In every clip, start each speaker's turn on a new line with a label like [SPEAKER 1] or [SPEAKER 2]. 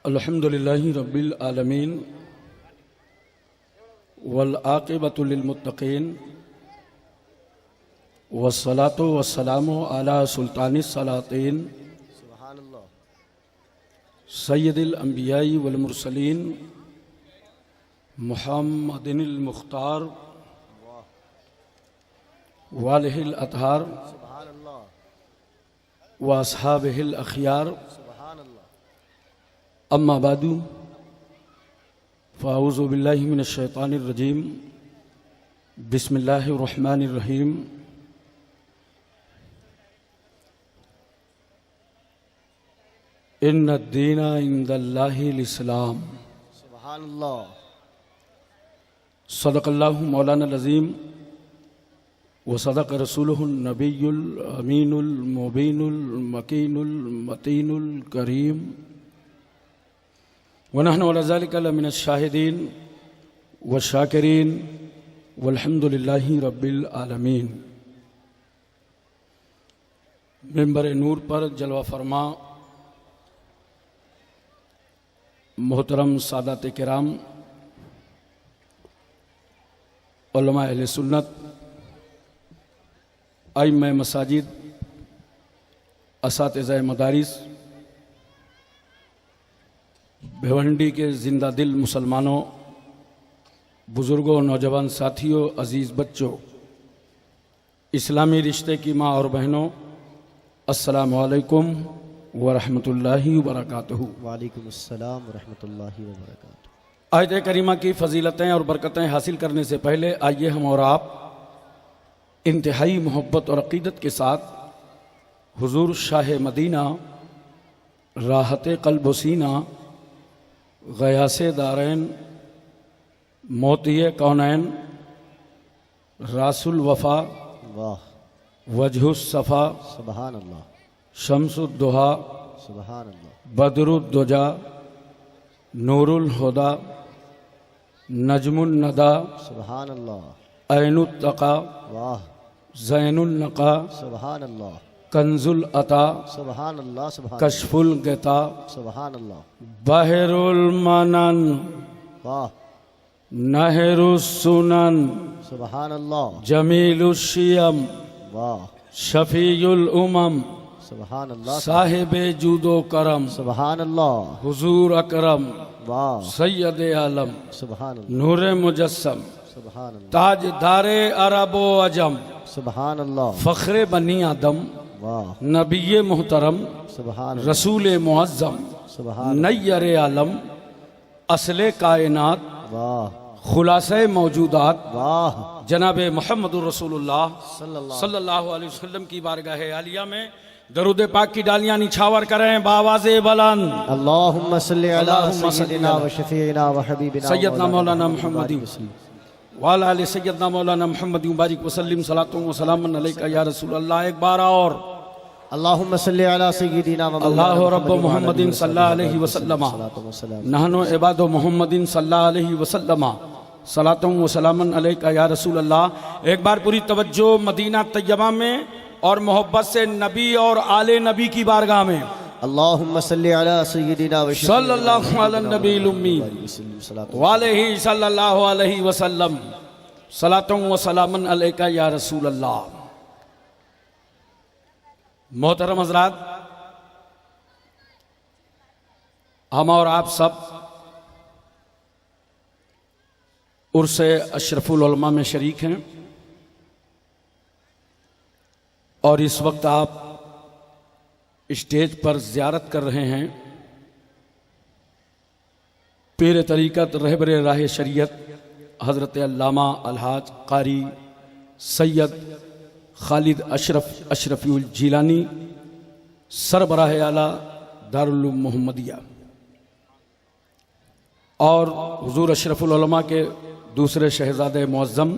[SPEAKER 1] अल्हम्दुलिल्लाहि रब्बिल आलमीन वल आक़िबतु लिल मुत्तक़ीन वस्सलातु वस्सलामु अला सुल्तानिस सलातीन सय्यदिल अंबियाई वल मुरसलीन मुहम्मदिनिल मुख्तार वालिहिल अतहार व अस्हाबिहिल अखियार अम्मा बादु फ़ाऊज़ु बिल्लाहि मिनश शैतानिर रजीम बिस्मिल्लाहिर रहमानिर रहीम। इन्नद्दीना इंदल्लाहिल इस्लाम।
[SPEAKER 2] सुभानअल्लाह।
[SPEAKER 1] सदक़ल्लाहु मौलानाल अज़ीम व सदक़ रसूलुहुन नबियुल अमीनुल मुबीनुल मकीनुल मतीनुल करीम व नहनु अला ज़ालिका लमिनश शाहिदीन व शाकिरीन वल्हम्दुलिल्लाहि रब्बिल आलमीन। मिंबर नूर पर जलवा फरमा मोहतरम सादात किराम, उलमा अहले सुन्नत, आइम्मा मसाजिद, असातिज़ाए मदारिस, भिवंडी के जिंदा दिल मुसलमानों, बुज़ुर्गों, नौजवान साथियों, अज़ीज़ बच्चों, इस्लामी रिश्ते की माँ और बहनों, अस्सलामु अलैकुम व रहमतुल्लाहि व बरकातुहू।
[SPEAKER 2] वालेकुम अस्सलाम व रहमतुल्लाहि व बरकातुहू।
[SPEAKER 1] आयत करीमा की फजीलतें और बरकतें हासिल करने से पहले आइए हम और आप इंतहाई मोहब्बत और अक़ीदत के साथ हुजूर शाह मदीना, राहत क़ल्ब व सीना, ग़यासे दारैन, मोतिये कौनैन, रासुल वफ़ा,
[SPEAKER 2] वाह,
[SPEAKER 1] वजहुस सफ़ा,
[SPEAKER 2] सुभान अल्लाह,
[SPEAKER 1] शम्सुद्दुहा,
[SPEAKER 2] सुभान अल्लाह,
[SPEAKER 1] बदरुद्दुजा, नूरुल हुदा, नजमुन नदा,
[SPEAKER 2] सुभान अल्लाह,
[SPEAKER 1] ऐनुत तक़ा,
[SPEAKER 2] वाह,
[SPEAKER 1] ज़ैनुल नक़ा,
[SPEAKER 2] सुभान अल्लाह,
[SPEAKER 1] कंजुल अता,
[SPEAKER 2] सुभान अल्लाह, सुभान
[SPEAKER 1] कशफुल गता,
[SPEAKER 2] सुभान अल्लाह,
[SPEAKER 1] बहरुल मनन,
[SPEAKER 2] वाह,
[SPEAKER 1] नहरुस सुनन,
[SPEAKER 2] सुभान अल्लाह,
[SPEAKER 1] जमीलुश शियम,
[SPEAKER 2] वाह,
[SPEAKER 1] शफीयुल उमम,
[SPEAKER 2] सुभान अल्लाह,
[SPEAKER 1] साहिबे जूदो करम,
[SPEAKER 2] सुभान अल्लाह,
[SPEAKER 1] हुजूर अकरम,
[SPEAKER 2] वाह,
[SPEAKER 1] सैयद आलम,
[SPEAKER 2] सुभान अल्लाह,
[SPEAKER 1] नूरे मुजस्सम,
[SPEAKER 2] सुभान अल्लाह,
[SPEAKER 1] ताज दारे अरबो अजम,
[SPEAKER 2] सुभान अल्लाह,
[SPEAKER 1] फ़ख्रे बनी आदम,
[SPEAKER 2] वाह,
[SPEAKER 1] नबी मोहतरम,
[SPEAKER 2] सुभान अल्लाह,
[SPEAKER 1] रसूल मुअज़्ज़म,
[SPEAKER 2] सुभान
[SPEAKER 1] नय्यर आलम, असले कायनात,
[SPEAKER 2] वाह,
[SPEAKER 1] खुलासे मौजूदात,
[SPEAKER 2] वाह,
[SPEAKER 1] जनाबे मोहम्मदुर रसूलुल्लाह
[SPEAKER 2] सल्लल्लाहु
[SPEAKER 1] सल्लल्लाहु अलैहि वसल्लम की बारगाह आलिया में दरूद पाक की डालियां निछावर करें बावाज़े बुलंद।
[SPEAKER 2] अल्लाहुम्मा सल्लि अला
[SPEAKER 1] अल्लाहुम्मा सल्लि
[SPEAKER 2] सय्यिदिना व शफीइना व हबीबिना
[SPEAKER 1] सैयदना मौलाना मुहम्मद वाला आले सैयदना मौलाना मुहम्मद मुबारक वसल्लम सलातु व सलामुन अलैका या रसूल अल्लाह। एक बार और
[SPEAKER 2] अल्लाहुम्मा सल्लि अला सय्यिदिना व
[SPEAKER 1] अल्लाह रब्ब मुहम्मदिन सल्लल्लाहु अलैहि वसल्लम नहनु इबादु मुहम्मदिन सल्लल्लाहु अलैहि वसल्लम सलातु व सलामुन अलैका या रसूल अल्लाह। एक बार पूरी तवज्जो मदीना तैयबा में और मोहब्बत से नबी और आले नबी की बारगाह में।
[SPEAKER 2] अल्लाहुम्मा सल्लि अला सय्यिदिना व
[SPEAKER 1] सल्लल्लाहु अला नबील उम्मी वालैहि सल्लल्लाहु अलैहि वसल्लम सलातु व सलामुन अलैका या रसूल अल्लाह। मोहतरम हज़रात, हम और आप सब उर्से अशरफुल उलमा में शरीक हैं और इस वक्त आप स्टेज पर ज़ियारत कर रहे हैं पीर तरीक़त रहबर राह शरीयत हज़रत अल्लामा अलहाज कारी सैयद खालिद अशरफुल जीलानी सरबराह आला दारुल उलूम मोहम्मदिया और हुजूर अशरफुल उलमा के दूसरे शहजादे मुअज़्ज़म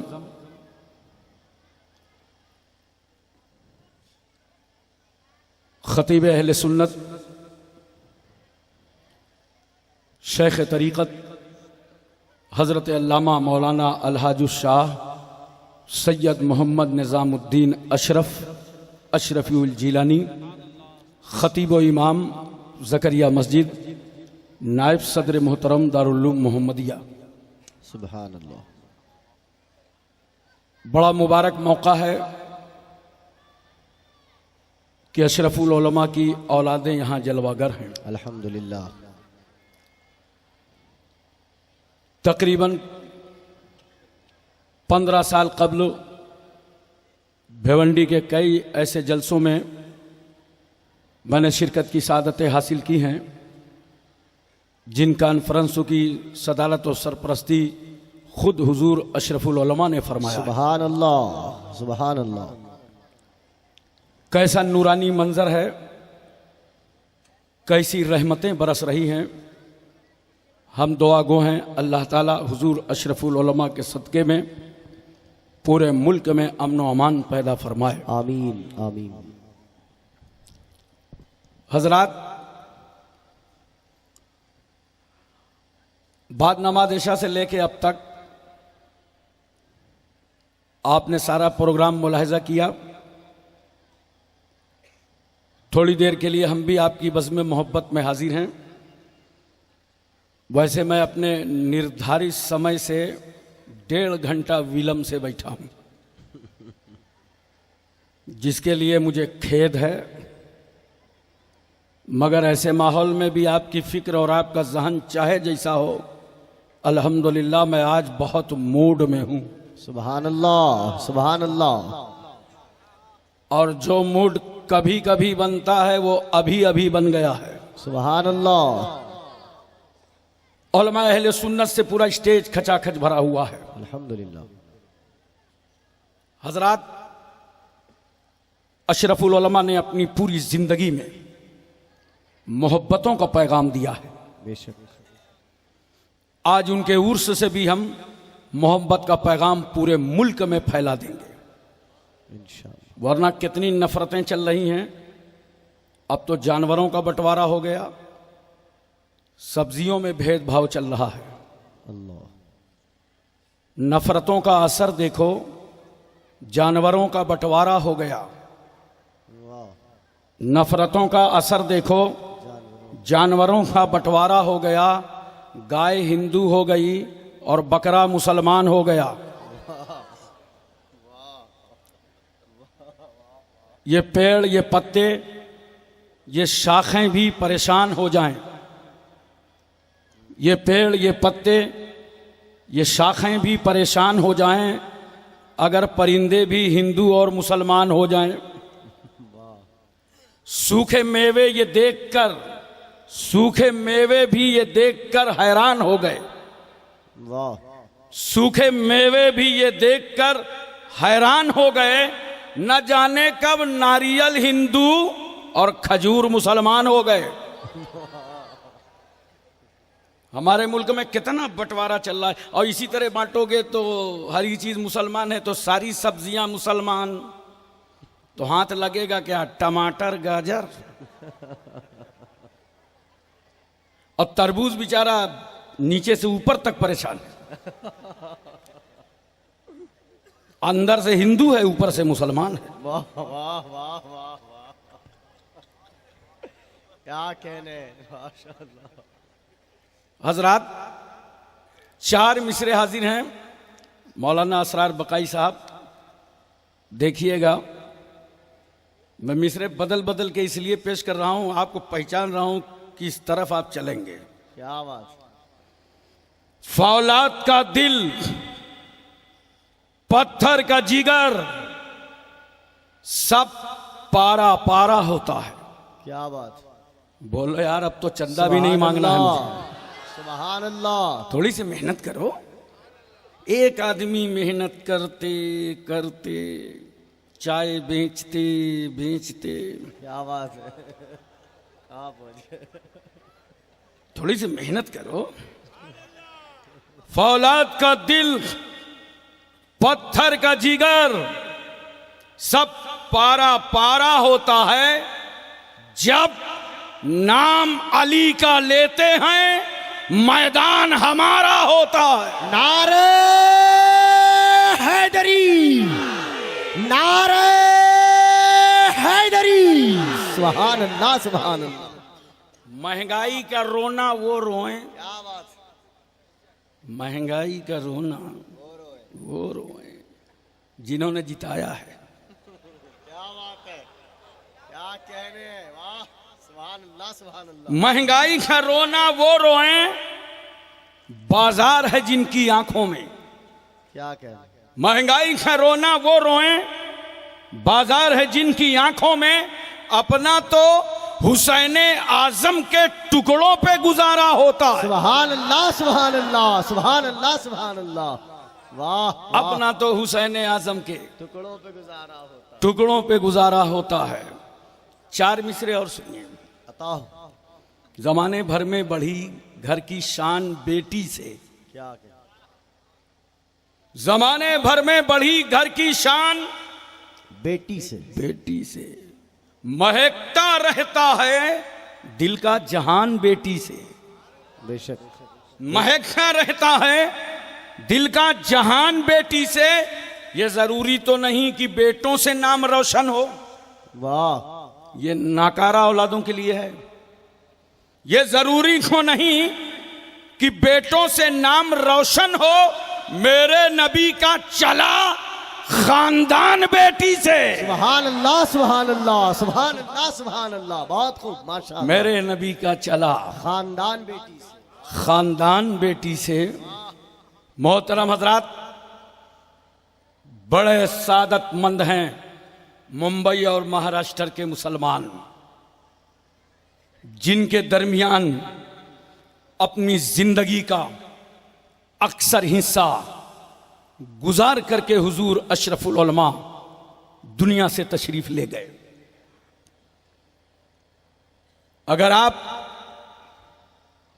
[SPEAKER 1] खतीब अहले सुन्नत शेख तरीक़त हज़रत अल्लामा मौलाना अलहाजुश शाह सैयद मोहम्मद निज़ामुद्दीन अशरफुल जीलानी खतीब व इमाम ज़करिया मस्जिद नायब सदर मोहतरम दारुल उलूम मोहम्मदिया,
[SPEAKER 2] सुभान अल्लाह।
[SPEAKER 1] बड़ा मुबारक मौका है कि अशरफुल उलमा की औलादें यहाँ जलवागर हैं।
[SPEAKER 2] अल्हम्दुलिल्लाह।
[SPEAKER 1] तकरीबन 15 साल कबल भिवंडी के कई ऐसे जलसों में मैंने शिरकत की सादतें हासिल की हैं, जिन कॉन्फ्रेंसों की सदारत और सरपरस्ती खुद हुजूर अशरफुल उलमा ने फरमाया।
[SPEAKER 2] सुभान अल्लाह, सुभान अल्लाह।
[SPEAKER 1] कैसा नूरानी मंजर है, कैसी रहमतें बरस रही हैं। हम दुआ गो हैं अल्लाह ताला हुजूर अशरफुल उलमा के सदक़े में पूरे मुल्क में अमन व अमान पैदा फरमाए।
[SPEAKER 2] आमीन आमीन।
[SPEAKER 1] हजरात, बाद नमाज इशा से लेके अब तक आपने सारा प्रोग्राम मुलाहिजा किया। थोड़ी देर के लिए हम भी आपकी बज़्म में मोहब्बत में हाजिर हैं। वैसे मैं अपने निर्धारित समय से 1.5 घंटा विलंब से बैठा हूं, जिसके लिए मुझे खेद है, मगर ऐसे माहौल में भी आपकी फिक्र और आपका जहन चाहे जैसा हो, अल्हम्दुलिल्लाह मैं आज बहुत मूड में हूं।
[SPEAKER 2] सुभान अल्लाह, सुभान अल्लाह।
[SPEAKER 1] और जो मूड कभी कभी बनता है वो अभी अभी बन गया है।
[SPEAKER 2] सुभान अल्लाह।
[SPEAKER 1] उलमा अहले सुन्नत से पूरा स्टेज खचाखच भरा हुआ है।
[SPEAKER 2] अल्हम्दुलिल्लाह।
[SPEAKER 1] हजरात, अशरफुल उलमा ने अपनी पूरी जिंदगी में मोहब्बतों का पैगाम दिया है।
[SPEAKER 2] बेशक।
[SPEAKER 1] आज उनके उर्स से भी हम मोहब्बत का पैगाम पूरे मुल्क में फैला देंगे,
[SPEAKER 2] इंशाअल्लाह।
[SPEAKER 1] वरना कितनी नफरतें चल रही हैं। अब तो जानवरों का बंटवारा हो गया, सब्जियों में भेदभाव चल रहा है।
[SPEAKER 2] अल्लाह।
[SPEAKER 1] नफरतों का असर देखो, जानवरों का बंटवारा हो गया। नफरतों का असर देखो, जानवरों का बंटवारा हो गया। गाय हिंदू हो गई और बकरा मुसलमान हो गया। ये पेड़, ये पत्ते, ये शाखें भी परेशान हो जाएं। ये पेड़, ये पत्ते, ये शाखें भी परेशान हो जाएं अगर परिंदे भी हिंदू और मुसलमान हो जाएं। सूखे मेवे ये देखकर, सूखे मेवे भी ये देखकर हैरान हो गए।
[SPEAKER 2] वाह।
[SPEAKER 1] सूखे मेवे भी ये देखकर हैरान हो गए। न जाने कब नारियल हिंदू और खजूर मुसलमान हो गए। हमारे मुल्क में कितना बंटवारा चल रहा है। और इसी तरह बांटोगे तो हर चीज मुसलमान है तो सारी सब्जियां मुसलमान, तो हाथ लगेगा क्या? टमाटर, गाजर और तरबूज बेचारा नीचे से ऊपर तक परेशान है। अंदर से हिंदू है, ऊपर से मुसलमान है।
[SPEAKER 2] वाह वाह वाह वाह वाह, क्या कहने। माशाअल्लाह।
[SPEAKER 1] हजरात, 4 मिसरे हाजिर हैं। मौलाना असरार बकाई साहब, देखिएगा। मैं मिसरे बदल बदल के इसलिए पेश कर रहा हूं, आपको पहचान रहा हूं कि इस तरफ आप चलेंगे।
[SPEAKER 2] क्या बात।
[SPEAKER 1] फौलाद का दिल, पत्थर का जिगर, सब पारा पारा होता है।
[SPEAKER 2] क्या बात।
[SPEAKER 1] बोलो यार, अब तो चंदा भी नहीं मांगना है मुझे।
[SPEAKER 2] सुभान अल्लाह।
[SPEAKER 1] थोड़ी सी मेहनत करो। एक आदमी मेहनत करते करते, चाय बेचते बेचते,
[SPEAKER 2] क्या बात है। आप
[SPEAKER 1] थोड़ी सी मेहनत करो। फौलाद का दिल, पत्थर का जिगर, सब पारा पारा होता है। जब नाम अली का लेते हैं, मैदान हमारा होता है।
[SPEAKER 2] नारे हैदरी, नारे हैदरी। सुभान अल्लाह, सुभान अल्लाह।
[SPEAKER 1] महंगाई का रोना वो रोए,
[SPEAKER 2] क्या बात है,
[SPEAKER 1] महंगाई का रोना
[SPEAKER 2] वो रोए,
[SPEAKER 1] वो रोए जिन्होंने जिताया है।
[SPEAKER 2] क्या बात है, क्या कहने हैं, वाह सुभान अल्लाह सुभान अल्लाह।
[SPEAKER 1] महंगाई का रोना वो रोए, बाजार है जिनकी आंखों में।
[SPEAKER 2] क्या कहने,
[SPEAKER 1] महंगाई का रोना वो रोए, बाजार है जिनकी आंखों में। अपना तो हुसैन आजम के टुकड़ों पे गुजारा होता है।
[SPEAKER 2] सुभान अल्लाह सुभान अल्लाह सुभान अल्लाह सुभान अल्लाह, वाह वाह।
[SPEAKER 1] अपना तो हुसैन आजम के
[SPEAKER 2] टुकड़ों पे गुजारा होता,
[SPEAKER 1] टुकड़ों पे गुजारा होता है। 4 मिसरे और सुनिए।
[SPEAKER 2] बताओ
[SPEAKER 1] जमाने भर में बढ़ी घर की शान बेटी से,
[SPEAKER 2] क्या कहने,
[SPEAKER 1] जमाने भर में बढ़ी घर की शान
[SPEAKER 2] बेटी से,
[SPEAKER 1] बेटी से। महकता रहता है दिल का जहान बेटी से,
[SPEAKER 2] बेशक
[SPEAKER 1] महकता रहता है दिल का जहान बेटी से। ये जरूरी तो नहीं कि बेटों से नाम रोशन हो,
[SPEAKER 2] वाह,
[SPEAKER 1] ये नाकारा औलादों के लिए है। ये जरूरी तो नहीं कि बेटों से नाम रोशन हो। मेरे नबी का चला खानदान बेटी से,
[SPEAKER 2] सुभान अल्लाह सुभान अल्लाह सुभान अल्लाह सुभान अल्लाह, बहुत खूब माशाअल्लाह।
[SPEAKER 1] मेरे नबी का चला
[SPEAKER 2] खानदान बेटी से,
[SPEAKER 1] खानदान बेटी से। मोहतरम हजरात, बड़े सादतमंद हैं मुंबई और महाराष्ट्र के मुसलमान, जिनके दरमियान अपनी जिंदगी का अक्सर हिस्सा गुजार करके हुजूर अशरफुल उलमा दुनिया से तशरीफ ले गए। अगर आप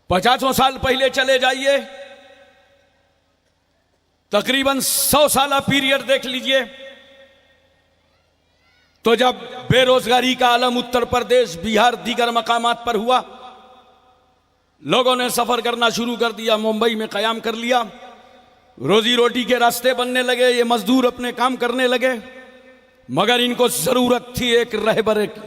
[SPEAKER 1] 50 साल पहले चले जाइए, तकरीबन 100 साल पीरियड देख लीजिए, तो जब बेरोजगारी का आलम उत्तर प्रदेश, बिहार, दीगर मकामात पर हुआ, लोगों ने सफर करना शुरू कर दिया, मुंबई में कयाम कर लिया, रोजी रोटी के रास्ते बनने लगे, ये मजदूर अपने काम करने लगे। मगर इनको जरूरत थी एक रहबर की,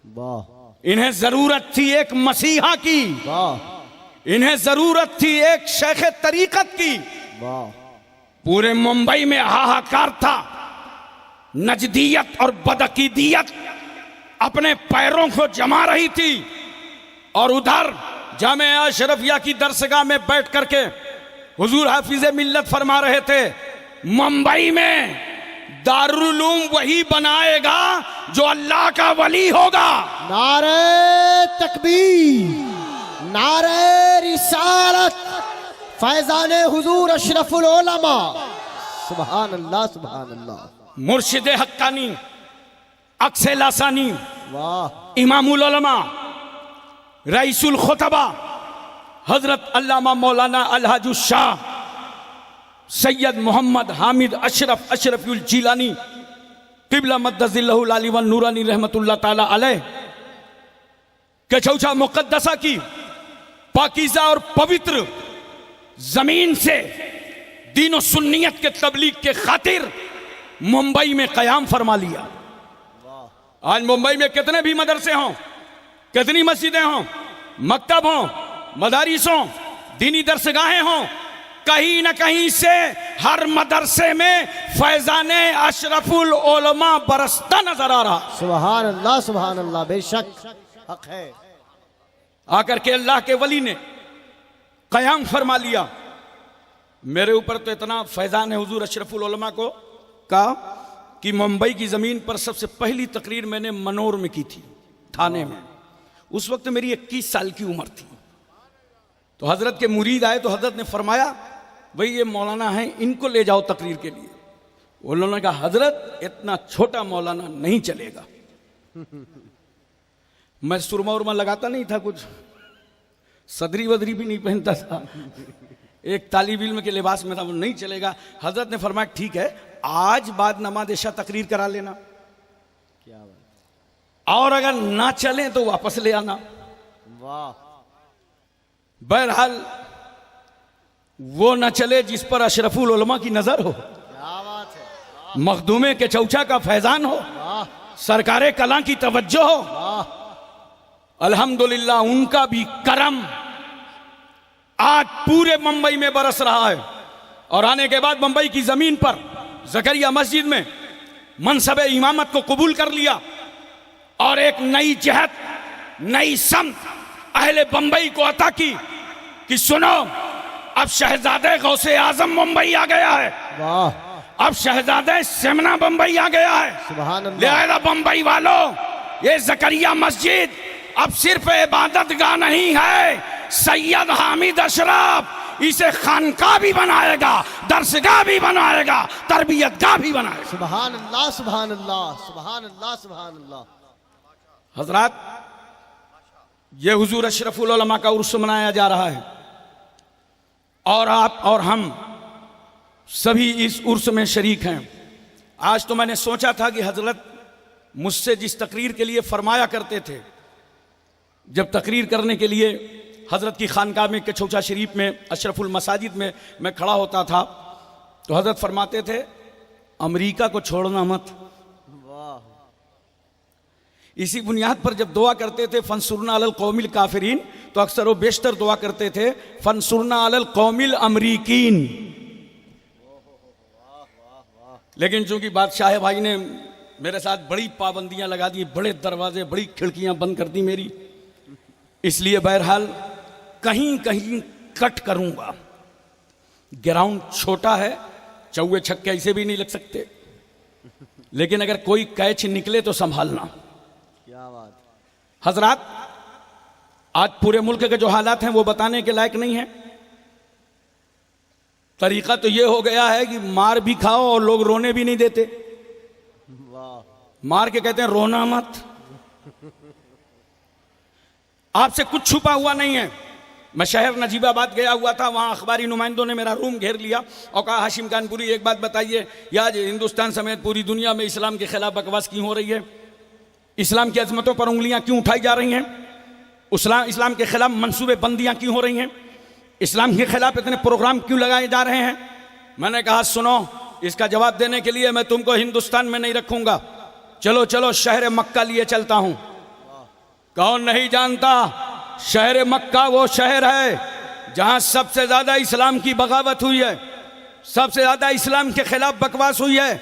[SPEAKER 2] वाह
[SPEAKER 1] इन्हें जरूरत थी एक मसीहा की,
[SPEAKER 2] वाह
[SPEAKER 1] इन्हें जरूरत थी एक शेख तरीकत की।
[SPEAKER 2] वाह,
[SPEAKER 1] पूरे मुंबई में हाहाकार था। नजदियत और बदअकीदियत अपने पैरों को जमा रही थी, और उधर जामिया अशरफिया की दरसगाह में बैठ करके हुजूर हाफिज मिल्लत फरमा रहे थे, मुंबई में दारुल उलूम वही बनाएगा जो अल्लाह का वली होगा।
[SPEAKER 2] नारे तकबीर, नारे रिसालत, फैजाने हुजूर अशरफुल उलमा, सुभान अल्लाह सुभान अल्लाह।
[SPEAKER 1] मुर्शिद हक्कानी, अक्से लासानी,
[SPEAKER 2] वाह
[SPEAKER 1] इमामुल उलमा, रईसुल खुतबा हजरत अल्लामा मौलाना अलहाज शाह सैयद मोहम्मद हामिद अशरफ अशरफुल जिलानी क़िबला मद्दज़िल्लहुल आली वन नूरानी रहमतुल्लाह ताला अलैह के चौचा मुक़द्दसा की पाकीज़ा और पवित्र जमीन से दीन और सुन्नियत के तबलीग के खातिर मुंबई में कयाम फरमा लिया। आज मुंबई में कितने भी मदरसे हों, कितनी मस्जिदें हों, मकतब हों, मदारिस हों, दीनी दरसगाहें हों, कहीं न कहीं से हर मदरसे में फैजाने अशरफुल उलमा बरसता नजर आ रहा।
[SPEAKER 2] सुभान अल्लाह, बेशक हक है।
[SPEAKER 1] आकर के अल्लाह के वली ने कयाम फरमा लिया। मेरे ऊपर तो इतना फैजान है हुजूर अशरफुल उलमा को कहा कि मुंबई की ज़मीन पर सबसे पहली तकरीर मैंने मनोर में की थी, थाने में। उस वक्त मेरी 21 साल की उम्र थी। तो हजरत के मुरीद आए तो हजरत ने फरमाया, भाई ये मौलाना हैं, इनको ले जाओ तकरीर के लिए। उन्होंने कहा, हजरत इतना छोटा मौलाना नहीं चलेगा। मैं सुरमा उरमा लगाता नहीं था, कुछ सदरी वदरी भी नहीं पहनता था, एक तालिब इल्म के लिबास में था, वो नहीं चलेगा। हजरत ने फरमाया, ठीक है, आज बाद नमाज इशा तकरीर करा लेना,
[SPEAKER 2] क्या बात,
[SPEAKER 1] और अगर ना चले तो वापस ले आना।
[SPEAKER 2] वाह,
[SPEAKER 1] बहरहाल वो न चले जिस पर अशरफुल उलमा की नजर हो,
[SPEAKER 2] क्या बात है,
[SPEAKER 1] मखदूमे के चौचा का फैजान हो,
[SPEAKER 2] वाह
[SPEAKER 1] सरकारे कला की तवज्जो हो।
[SPEAKER 2] वाह,
[SPEAKER 1] अल्हम्दुलिल्लाह उनका भी करम आज पूरे मुंबई में बरस रहा है। और आने के बाद मुंबई की जमीन पर जकरिया मस्जिद में मनसब इमामत को कबूल कर लिया और एक नई जहत, नई समत अहले बंबई को अता की कि सुनो, अब शहजादे गौसे आजम मुंबई आ गया है,
[SPEAKER 2] वाह
[SPEAKER 1] अब शहजादे सिमना मुंबई आ गया है।
[SPEAKER 2] सुभान अल्लाह।
[SPEAKER 1] लिहाजा बंबई वालों, ये जकरिया मस्जिद अब सिर्फ इबादत गाह नहीं है, सैयद हामिद अशरफ इसे खानका भी बनाएगा, दरसगाह भी बनाएगा, तरबियत गाह भी बनाएगा।
[SPEAKER 2] सुभान अल्लाह सुभान अल्लाह सुभान अल्लाह सुभान अल्लाह।
[SPEAKER 1] हजरात, ये हुजूर अशरफुल उलमा का उर्स मनाया जा रहा है और आप और हम सभी इस उर्स में शरीक हैं। आज तो मैंने सोचा था कि हजरत मुझसे जिस तकरीर के लिए फरमाया करते थे, जब तकरीर करने के लिए हजरत की खानकाह में कछौचा शरीफ में अशरफुल मसाजिद में मैं खड़ा होता था, तो हजरत फरमाते थे अमेरिका को छोड़ना मत।
[SPEAKER 2] वाह।
[SPEAKER 1] इसी बुनियाद पर जब दुआ करते थे फंसुरना अलल कौमिल काफिरीन, तो अक्सर वो बेशतर दुआ करते थे फंसुरना अलल कौमिल अमरीकीन। लेकिन चूंकि बादशाह भाई ने मेरे साथ बड़ी पाबंदियां लगा दी, बड़े दरवाजे, बड़ी खिड़कियां बंद कर दी मेरी, इसलिए बहरहाल कहीं कहीं कट करूंगा। ग्राउंड छोटा है, चौवे छक्के ऐसे भी नहीं लग सकते, लेकिन अगर कोई कैच निकले तो संभालना।
[SPEAKER 2] क्या बात।
[SPEAKER 1] हजरात, आज पूरे मुल्क के जो हालात हैं वो बताने के लायक नहीं है। तरीका तो ये हो गया है कि मार भी खाओ और लोग रोने भी नहीं देते।
[SPEAKER 2] वाह।
[SPEAKER 1] मार के कहते हैं रोना मत। आपसे कुछ छुपा हुआ नहीं है। मैं शहर नजीबाबाद गया हुआ था, वहां अखबारी नुमाइंदों ने मेरा रूम घेर लिया और कहा हाशिम कानपुरी एक बात बताइए, या आज हिंदुस्तान समेत पूरी दुनिया में इस्लाम के खिलाफ बकवास क्यों हो रही है? इस्लाम की अजमतों पर उंगलियां क्यों उठाई जा रही हैं? इस्लाम के खिलाफ मनसूबे बंदियां क्यों हो रही हैं? इस्लाम के खिलाफ इतने प्रोग्राम क्यों लगाए जा रहे हैं? मैंने कहा सुनो, इसका जवाब देने के लिए मैं तुमको हिंदुस्तान में नहीं रखूंगा, चलो चलो शहर मक्का लिए चलता हूं। कौन नहीं जानता, शहर मक्का वो शहर है जहां सबसे ज्यादा इस्लाम की बगावत हुई है, सबसे ज्यादा इस्लाम के खिलाफ बकवास हुई है।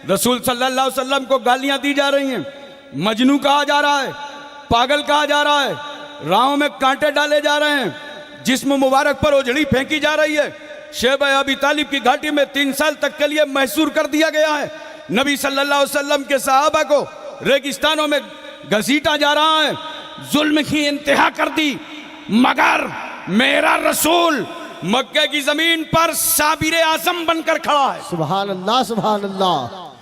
[SPEAKER 1] रसूल सल्लल्लाहु अलैहि वसल्लम को गालियां दी जा रही हैं, मजनू कहा जा रहा है, पागल कहा जा रहा है, राहों में कांटे डाले जा रहे हैं, जिस्म मुबारक पर ओझड़ी फेंकी जा रही है। शेब अबी तालिब की घाटी में 3 साल तक के लिए महसूर कर दिया गया है। नबी सल्लल्लाहु अलैहि वसल्लम के सहाबा को रेगिस्तानों में घसीटा जा रहा है, जुल्म की इंतहा कर दी। मगर मेरा रसूल मक्के की जमीन पर साबिर आजम बनकर खड़ा है।
[SPEAKER 2] सुभान अल्लाह सुभान अल्लाह।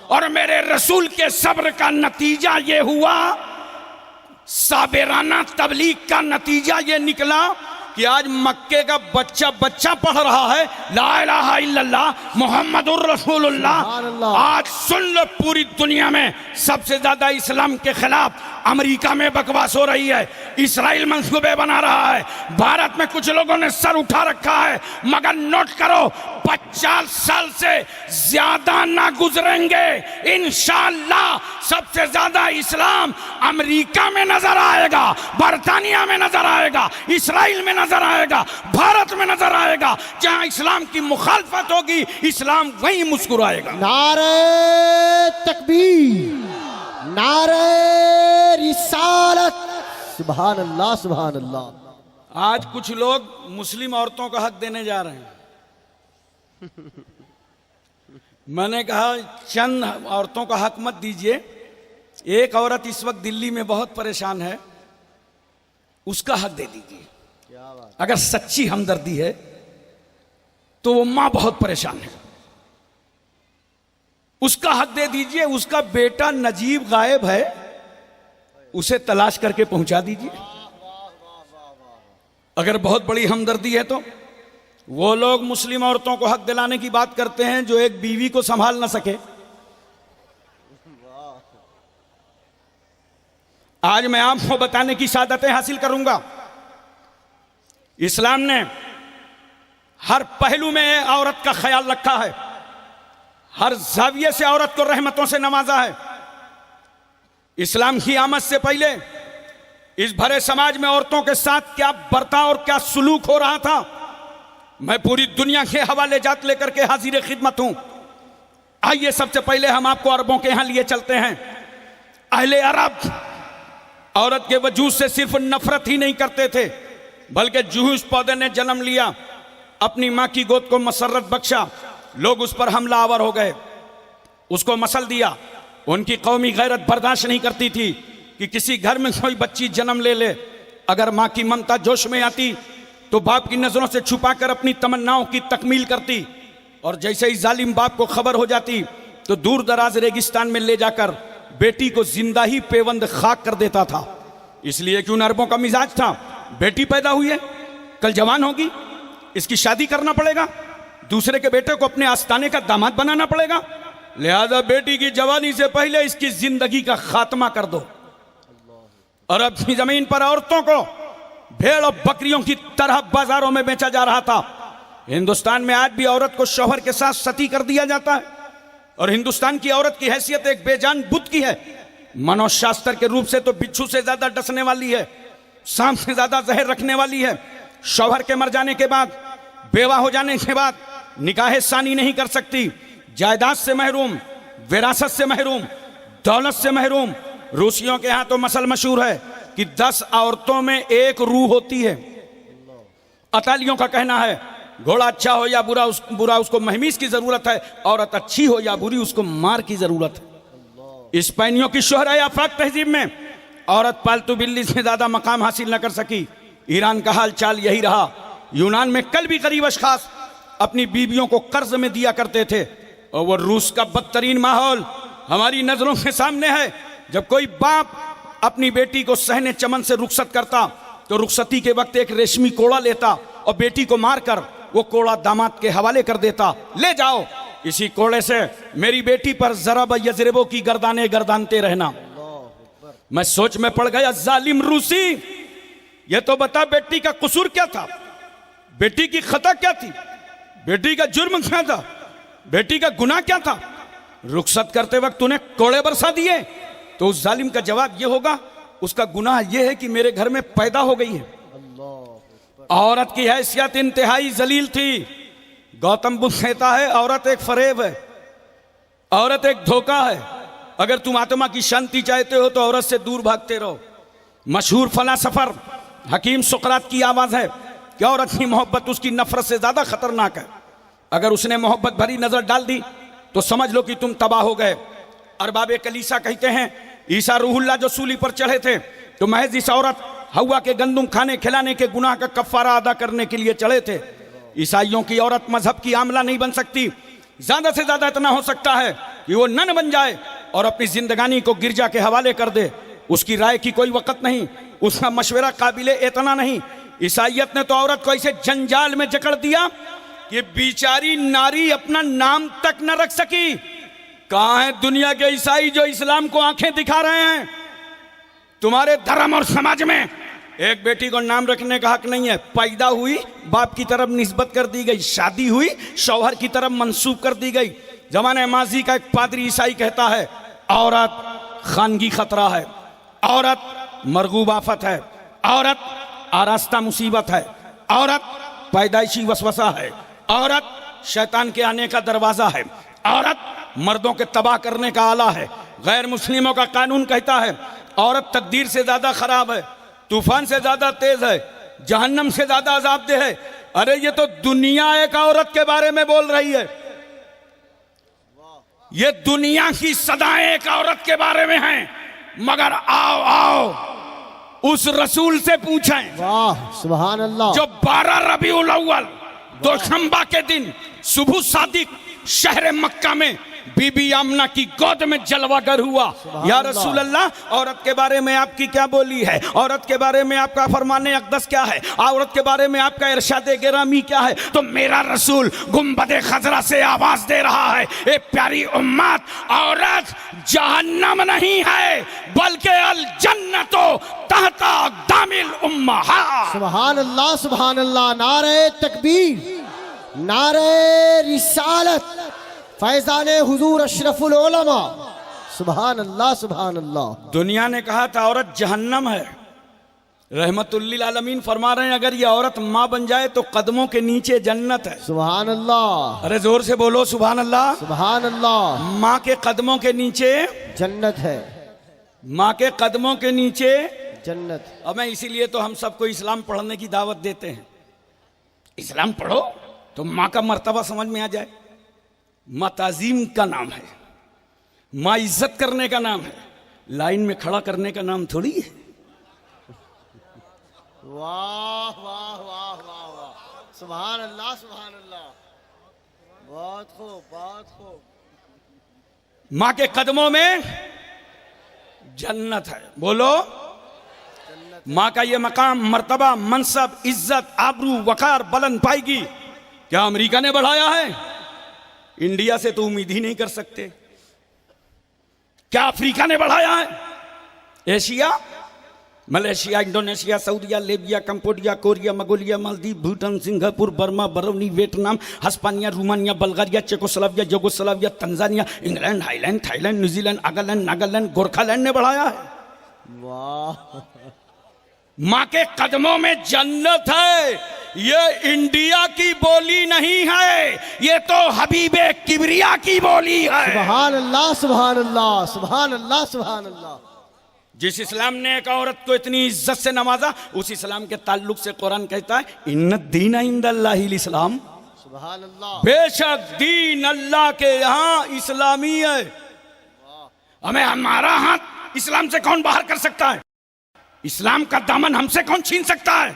[SPEAKER 1] और मेरे रसूल के सब्र का नतीजा ये हुआ, साबिराना तबलीग का नतीजा ये निकला कि आज मक्के का बच्चा बच्चा पढ़ रहा है ला इलाहा इल्लल्लाह मुहम्मदुर रसूलुल्लाह। आज सुन लो, पूरी दुनिया में सबसे ज्यादा इस्लाम के खिलाफ अमेरिका में बकवास हो रही है, इसराइल मंसूबे बना रहा है, भारत में कुछ लोगों ने सर उठा रखा है। मगर नोट करो, 50 साल से ज्यादा ना गुजरेंगे, इंशाअल्लाह सबसे ज्यादा इस्लाम अमेरिका में नजर आएगा, बरतानिया में नजर आएगा, इसराइल में नजर आएगा, भारत में नजर आएगा। जहां इस्लाम की मुखालफत होगी, इस्लाम वहीं मुस्कुराएगा।
[SPEAKER 2] नारे तकबीर, नारे रिसालत। सुभान अल्लाह सुभान अल्लाह।
[SPEAKER 1] आज कुछ लोग मुस्लिम औरतों का हक देने जा रहे हैं। मैंने कहा चंद औरतों का हक मत दीजिए। एक औरत इस वक्त दिल्ली में बहुत परेशान है, उसका हक दे दीजिए।
[SPEAKER 2] क्या बात।
[SPEAKER 1] अगर सच्ची हमदर्दी है तो वो मां बहुत परेशान है, उसका हक दे दीजिए। उसका बेटा नजीब गायब है, उसे तलाश करके पहुंचा दीजिए। अगर बहुत बड़ी हमदर्दी है तो वो लोग मुस्लिम औरतों को हक दिलाने की बात करते हैं जो एक बीवी को संभाल ना सके। आज मैं आपको बताने की सादतें हासिल करूंगा। इस्लाम ने हर पहलू में औरत का ख्याल रखा है, हर जाविये से औरत को रहमतों से नवाजा है। इस्लाम की आमद से पहले इस भरे समाज में औरतों के साथ क्या बर्ताव और क्या सुलूक हो रहा था, मैं पूरी दुनिया के हवाले जात लेकर के हाजिर खिदमत हूं। आइए सबसे पहले हम आपको अरबों के यहां लिए चलते हैं। अहले अरब औरत के वजूद से सिर्फ नफरत ही नहीं करते थे, बल्कि जूं उस पौधे ने जन्म लिया, अपनी मां की गोद को मसरत बख्शा, लोग उस पर हमला आवर हो गए, उसको मसल दिया। उनकी कौमी गैरत बर्दाश्त नहीं करती थी कि किसी घर में कोई बच्ची जन्म ले ले। अगर मां की ममता जोश में आती तो बाप की नजरों से छुपाकर अपनी तमन्नाओं की तकमील करती, और जैसे ही जालिम बाप को खबर हो जाती तो दूर दराज रेगिस्तान में ले जाकर बेटी को जिंदा ही पेवंद खाक कर देता था। इसलिए कि उन अरबों का मिजाज था, बेटी पैदा हुई है, कल जवान होगी, इसकी शादी करना पड़ेगा, दूसरे के बेटे को अपने आस्ताने का दामाद बनाना पड़ेगा, लिहाजा बेटी की जवानी से पहले इसकी जिंदगी का खात्मा कर दो। और अपनी जमीन पर औरतों को भेड़ और बकरियों की तरह बाजारों में बेचा जा रहा था। हिंदुस्तान में आज भी औरत को शौहर के साथ सती कर दिया जाता है, और हिंदुस्तान की औरत की हैसियत एक बेजान बुत की है। मनोशास्त्र के रूप से तो बिच्छू से ज्यादा डसने वाली है, सांप से ज्यादा जहर रखने वाली है। शौहर के मर जाने के बाद, बेवा हो जाने के बाद निकाह सानी नहीं कर सकती, जायदाद से महरूम, विरासत से महरूम, दौलत से महरूम। रूसियों के यहां तो मसल मशहूर है कि 10 औरतों में एक रूह होती है। अतालियों का कहना है घोड़ा अच्छा हो या बुरा उसको महमीज की जरूरत है, औरत अच्छी हो या बुरी उसको मार की जरूरत है। स्पेनियों की शोहरा या आफाक तहजीब में औरत पालतू बिल्ली से ज्यादा मकाम हासिल न कर सकी। ईरान का हाल चाल यही रहा। यूनान में कल भी गरीब अशखास अपनी बीवियों को कर्ज में दिया करते थे, और वो रूस का बदतरीन माहौल हमारी नजरों के सामने है। जब कोई बाप अपनी बेटी को सहने चमन से रुखसत करता तो रुखसती के वक्त एक रेशमी कोड़ा लेता और बेटी को मारकर वो कोड़ा दामाद के हवाले कर देता, ले जाओ, इसी कोड़े से मेरी बेटी पर जरब यजरबो की गर्दाने गर्दानते रहना। मैं सोच में पड़ गया, जालिम रूसी, ये तो बता बेटी का कसूर क्या था, बेटी की खता क्या थी, बेटी का जुर्म क्या था, बेटी का गुनाह क्या था। रुखसत करते वक्त तूने कोड़े बरसा दिए, तो उस जालिम का जवाब यह होगा, उसका गुनाह यह है कि मेरे घर में पैदा हो गई है। औरत की हैसियत इंतहाई जलील थी। गौतम बुद्ध कहता है औरत एक फरेब है, औरत एक धोखा है। अगर तुम आत्मा की शांति चाहते हो तो औरत से दूर भागते रहो। मशहूर फलासफर हकीम सुकरात की आवाज है कि औरत की मोहब्बत उसकी नफरत से ज्यादा खतरनाक है। अगर उसने मोहब्बत भरी नजर डाल दी तो समझ लो कि तुम तबाह हो गए। अरबाबे कलीसा कहते हैं ईसा रूहुल्लाह जो सूली पर चढ़े थे तो महज इस औरत हवा के गंदुम खाने खिलाने के गुनाह का कफ्फारा अदा करने के लिए चढ़े थे। ईसाइयों की औरत मजहब की आमला नहीं बन सकती। ज्यादा से ज्यादा इतना हो सकता है कि वो नन बन जाए और अपनी जिंदगानी को गिरजा के हवाले कर दे। उसकी राय की कोई वक़्त नहीं, उसका मशवरा काबिले इतना नहीं। ईसाइयत ने तो औरत को ऐसे जंजाल में जकड़ दिया कि बेचारी नारी अपना नाम तक न रख सकी। कहां है दुनिया के ईसाई जो इस्लाम को आंखें दिखा रहे हैं? तुम्हारे धर्म और समाज में एक बेटी को नाम रखने का हक नहीं है। पैदा हुई बाप की तरफ निस्बत कर दी गई, शादी हुई शौहर की तरफ मंसूब कर दी गई। जमाने माजी का एक पादरी ईसाई कहता है औरत खानगी खतरा है, औरत मरगूब आफत है, औरत आरास्ता मुसीबत है, औरत पैदाइशी वसवसा है, औरत शैतान के आने का दरवाजा है, औरत मर्दों के तबाह करने का आला है। गैर मुस्लिमों का कानून कहता है औरत तकदीर से ज्यादा खराब है, तूफान से ज्यादा तेज है, जहन्नम से ज्यादा अजाबदेह है। अरे ये तो दुनिया एक औरत के बारे में बोल रही है। ये दुनिया की सदाएं एक औरत के बारे में हैं। मगर आओ आओ उस रसूल से पूछें,
[SPEAKER 2] वाह सुभान अल्लाह,
[SPEAKER 1] जो 12 रबीउल अव्वल दोशंबा के दिन सुबह सादिक शहर मक्का में बीबी आमना की गोद में जलवागर हुआ। या रसूल अल्लाह, औरत के बारे में आपकी क्या बोली है? औरत के बारे में आपका फरमाने अक़दस क्या है? औरत के बारे में आपका इरशाद गिरामी क्या है? तो मेरा रसूल गुंबदे खजरा से आवाज दे रहा है, ए प्यारी उम्मत, औरत जहन्नम नहीं है बल्कि अल जन्नतो तहता दामिल उम्महात।
[SPEAKER 2] सुभान अल्लाह सुभान अल्लाह। नारे तकबीर, नारे रिसालत, फैजाने हुजूर अशरफुल उलमा। सुभान अल्लाह सुभान अल्लाह।
[SPEAKER 1] दुनिया ने कहा था औरत जहन्नम है, रहमतुल्लिल आलमीन फरमा रहे हैं अगर ये औरत माँ बन जाए तो कदमों के नीचे जन्नत है।
[SPEAKER 2] सुभान अल्लाह,
[SPEAKER 1] अरे जोर से बोलो सुभान अल्लाह।
[SPEAKER 2] सुभान अल्लाह।
[SPEAKER 1] माँ के कदमों के नीचे
[SPEAKER 2] जन्नत है,
[SPEAKER 1] माँ के कदमों के नीचे
[SPEAKER 2] जन्नत।
[SPEAKER 1] अब मैं इसीलिए तो हम सबको इस्लाम पढ़ने की दावत देते हैं। इस्लाम पढ़ो तो माँ का मर्तबा समझ में आ जाए। माँ ताजीम का नाम है, माँ इज्जत करने का नाम है, लाइन में खड़ा करने का नाम थोड़ी है।
[SPEAKER 2] वाह वाह वाह वाह वाह, सुभान अल्लाह, सुभान अल्लाह। बहुत खूब, बहुत खूब।
[SPEAKER 1] माँ के कदमों में जन्नत है, बोलो। माँ का ये मकाम, मर्तबा, मनसब, इज्जत, आबरू, वकार बुलंद पाएगी। क्या अमेरिका ने बढ़ाया है? इंडिया से तो उम्मीद ही नहीं कर सकते। क्या अफ्रीका ने बढ़ाया है? एशिया, मलेशिया, इंडोनेशिया, सऊदीया, Libya, Cambodia, Korea, Mongolia, Maldives, Bhutan, Singapore, Burma, Barauni, Vietnam, हस्पानिया, Romania, Bulgaria, Czechoslovakia, Yugoslavia, Tanzania, England, Highland, Thailand, New Zealand, Nagaland, Nagaland, Gorkhaland ने बढ़ाया है।
[SPEAKER 2] वाह,
[SPEAKER 1] माँ के कदमों में जन्नत है। ये इंडिया की बोली नहीं है, ये तो हबीबे किबरिया की बोली है।
[SPEAKER 2] सुभान अल्लाह, सुभान अल्लाह, सुभान अल्लाह, सुभान अल्लाह।
[SPEAKER 1] जिस इस्लाम ने एक औरत को इतनी इज्जत से नवाजा, उस इस्लाम के ताल्लुक से कुरान कहता है इन्नद दीन इंदल्लाहिल इस्लाम।
[SPEAKER 2] सुभान अल्लाह।
[SPEAKER 1] बेशक दीन अल्लाह के यहाँ इस्लामी है। हमें हमारा हाथ इस्लाम से कौन बाहर कर सकता है? इस्लाम का दामन हमसे कौन छीन सकता है?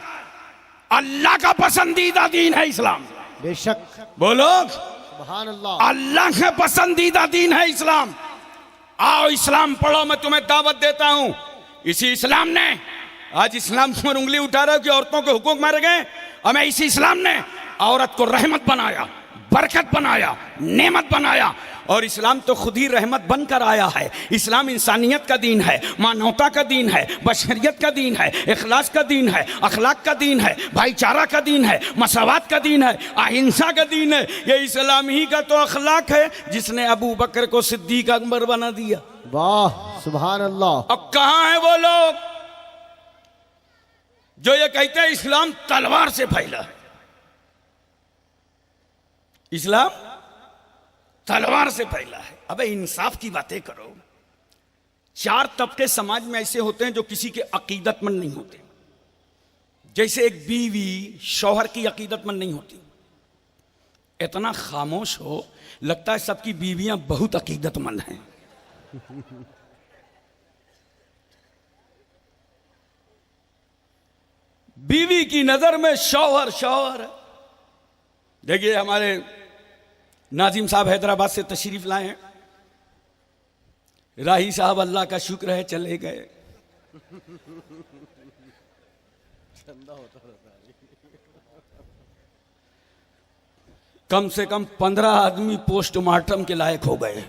[SPEAKER 1] अल्लाह का पसंदीदा दीन है इस्लाम।
[SPEAKER 2] बेशक,
[SPEAKER 1] बोलो
[SPEAKER 2] सुभान अल्लाह।
[SPEAKER 1] अल्लाह का पसंदीदा दीन है इस्लाम। आओ इस्लाम पढ़ो, मैं तुम्हें दावत देता हूं। इसी इस्लाम ने आज इस्लाम पर उंगली उठा रहे हो कि औरतों के हुकूक मारे गए। हमें इसी इस्लाम ने औरत को रहमत बनाया, बरकत बनाया, नेमत बनाया। और इस्लाम तो खुद ही रहमत बनकर आया है। इस्लाम इंसानियत का दीन है, मानवता का दीन है, बशरियत का दीन है, इखलास का दीन है, अखलाक का दीन है, भाईचारा का दीन है, मसावात का दीन है, अहिंसा का दीन है। ये इस्लाम ही का तो अखलाक है जिसने अबू बकर को सिद्दीक अकबर बना दिया।
[SPEAKER 2] वाह, सुभान अल्लाह।
[SPEAKER 1] अब कहां है वो लोग जो ये कहते हैं इस्लाम तलवार से फैला है? इस्लाम तलवार से फैला है। अबे इंसाफ की बातें करो। 4 तबके समाज में ऐसे होते हैं जो किसी के अकीदतमंद नहीं होते। जैसे एक बीवी शौहर की अकीदतमंद नहीं होती। इतना खामोश हो, लगता है सबकी बीवियां बहुत अकीदतमंद हैं। बीवी की नजर में शौहर शौहर है। देखिए हमारे नाजिम साहब हैदराबाद से तशरीफ लाए हैं। राही साहब अल्लाह का शुक्र है चले गए। कम से कम 15 आदमी पोस्टमार्टम के लायक हो गए।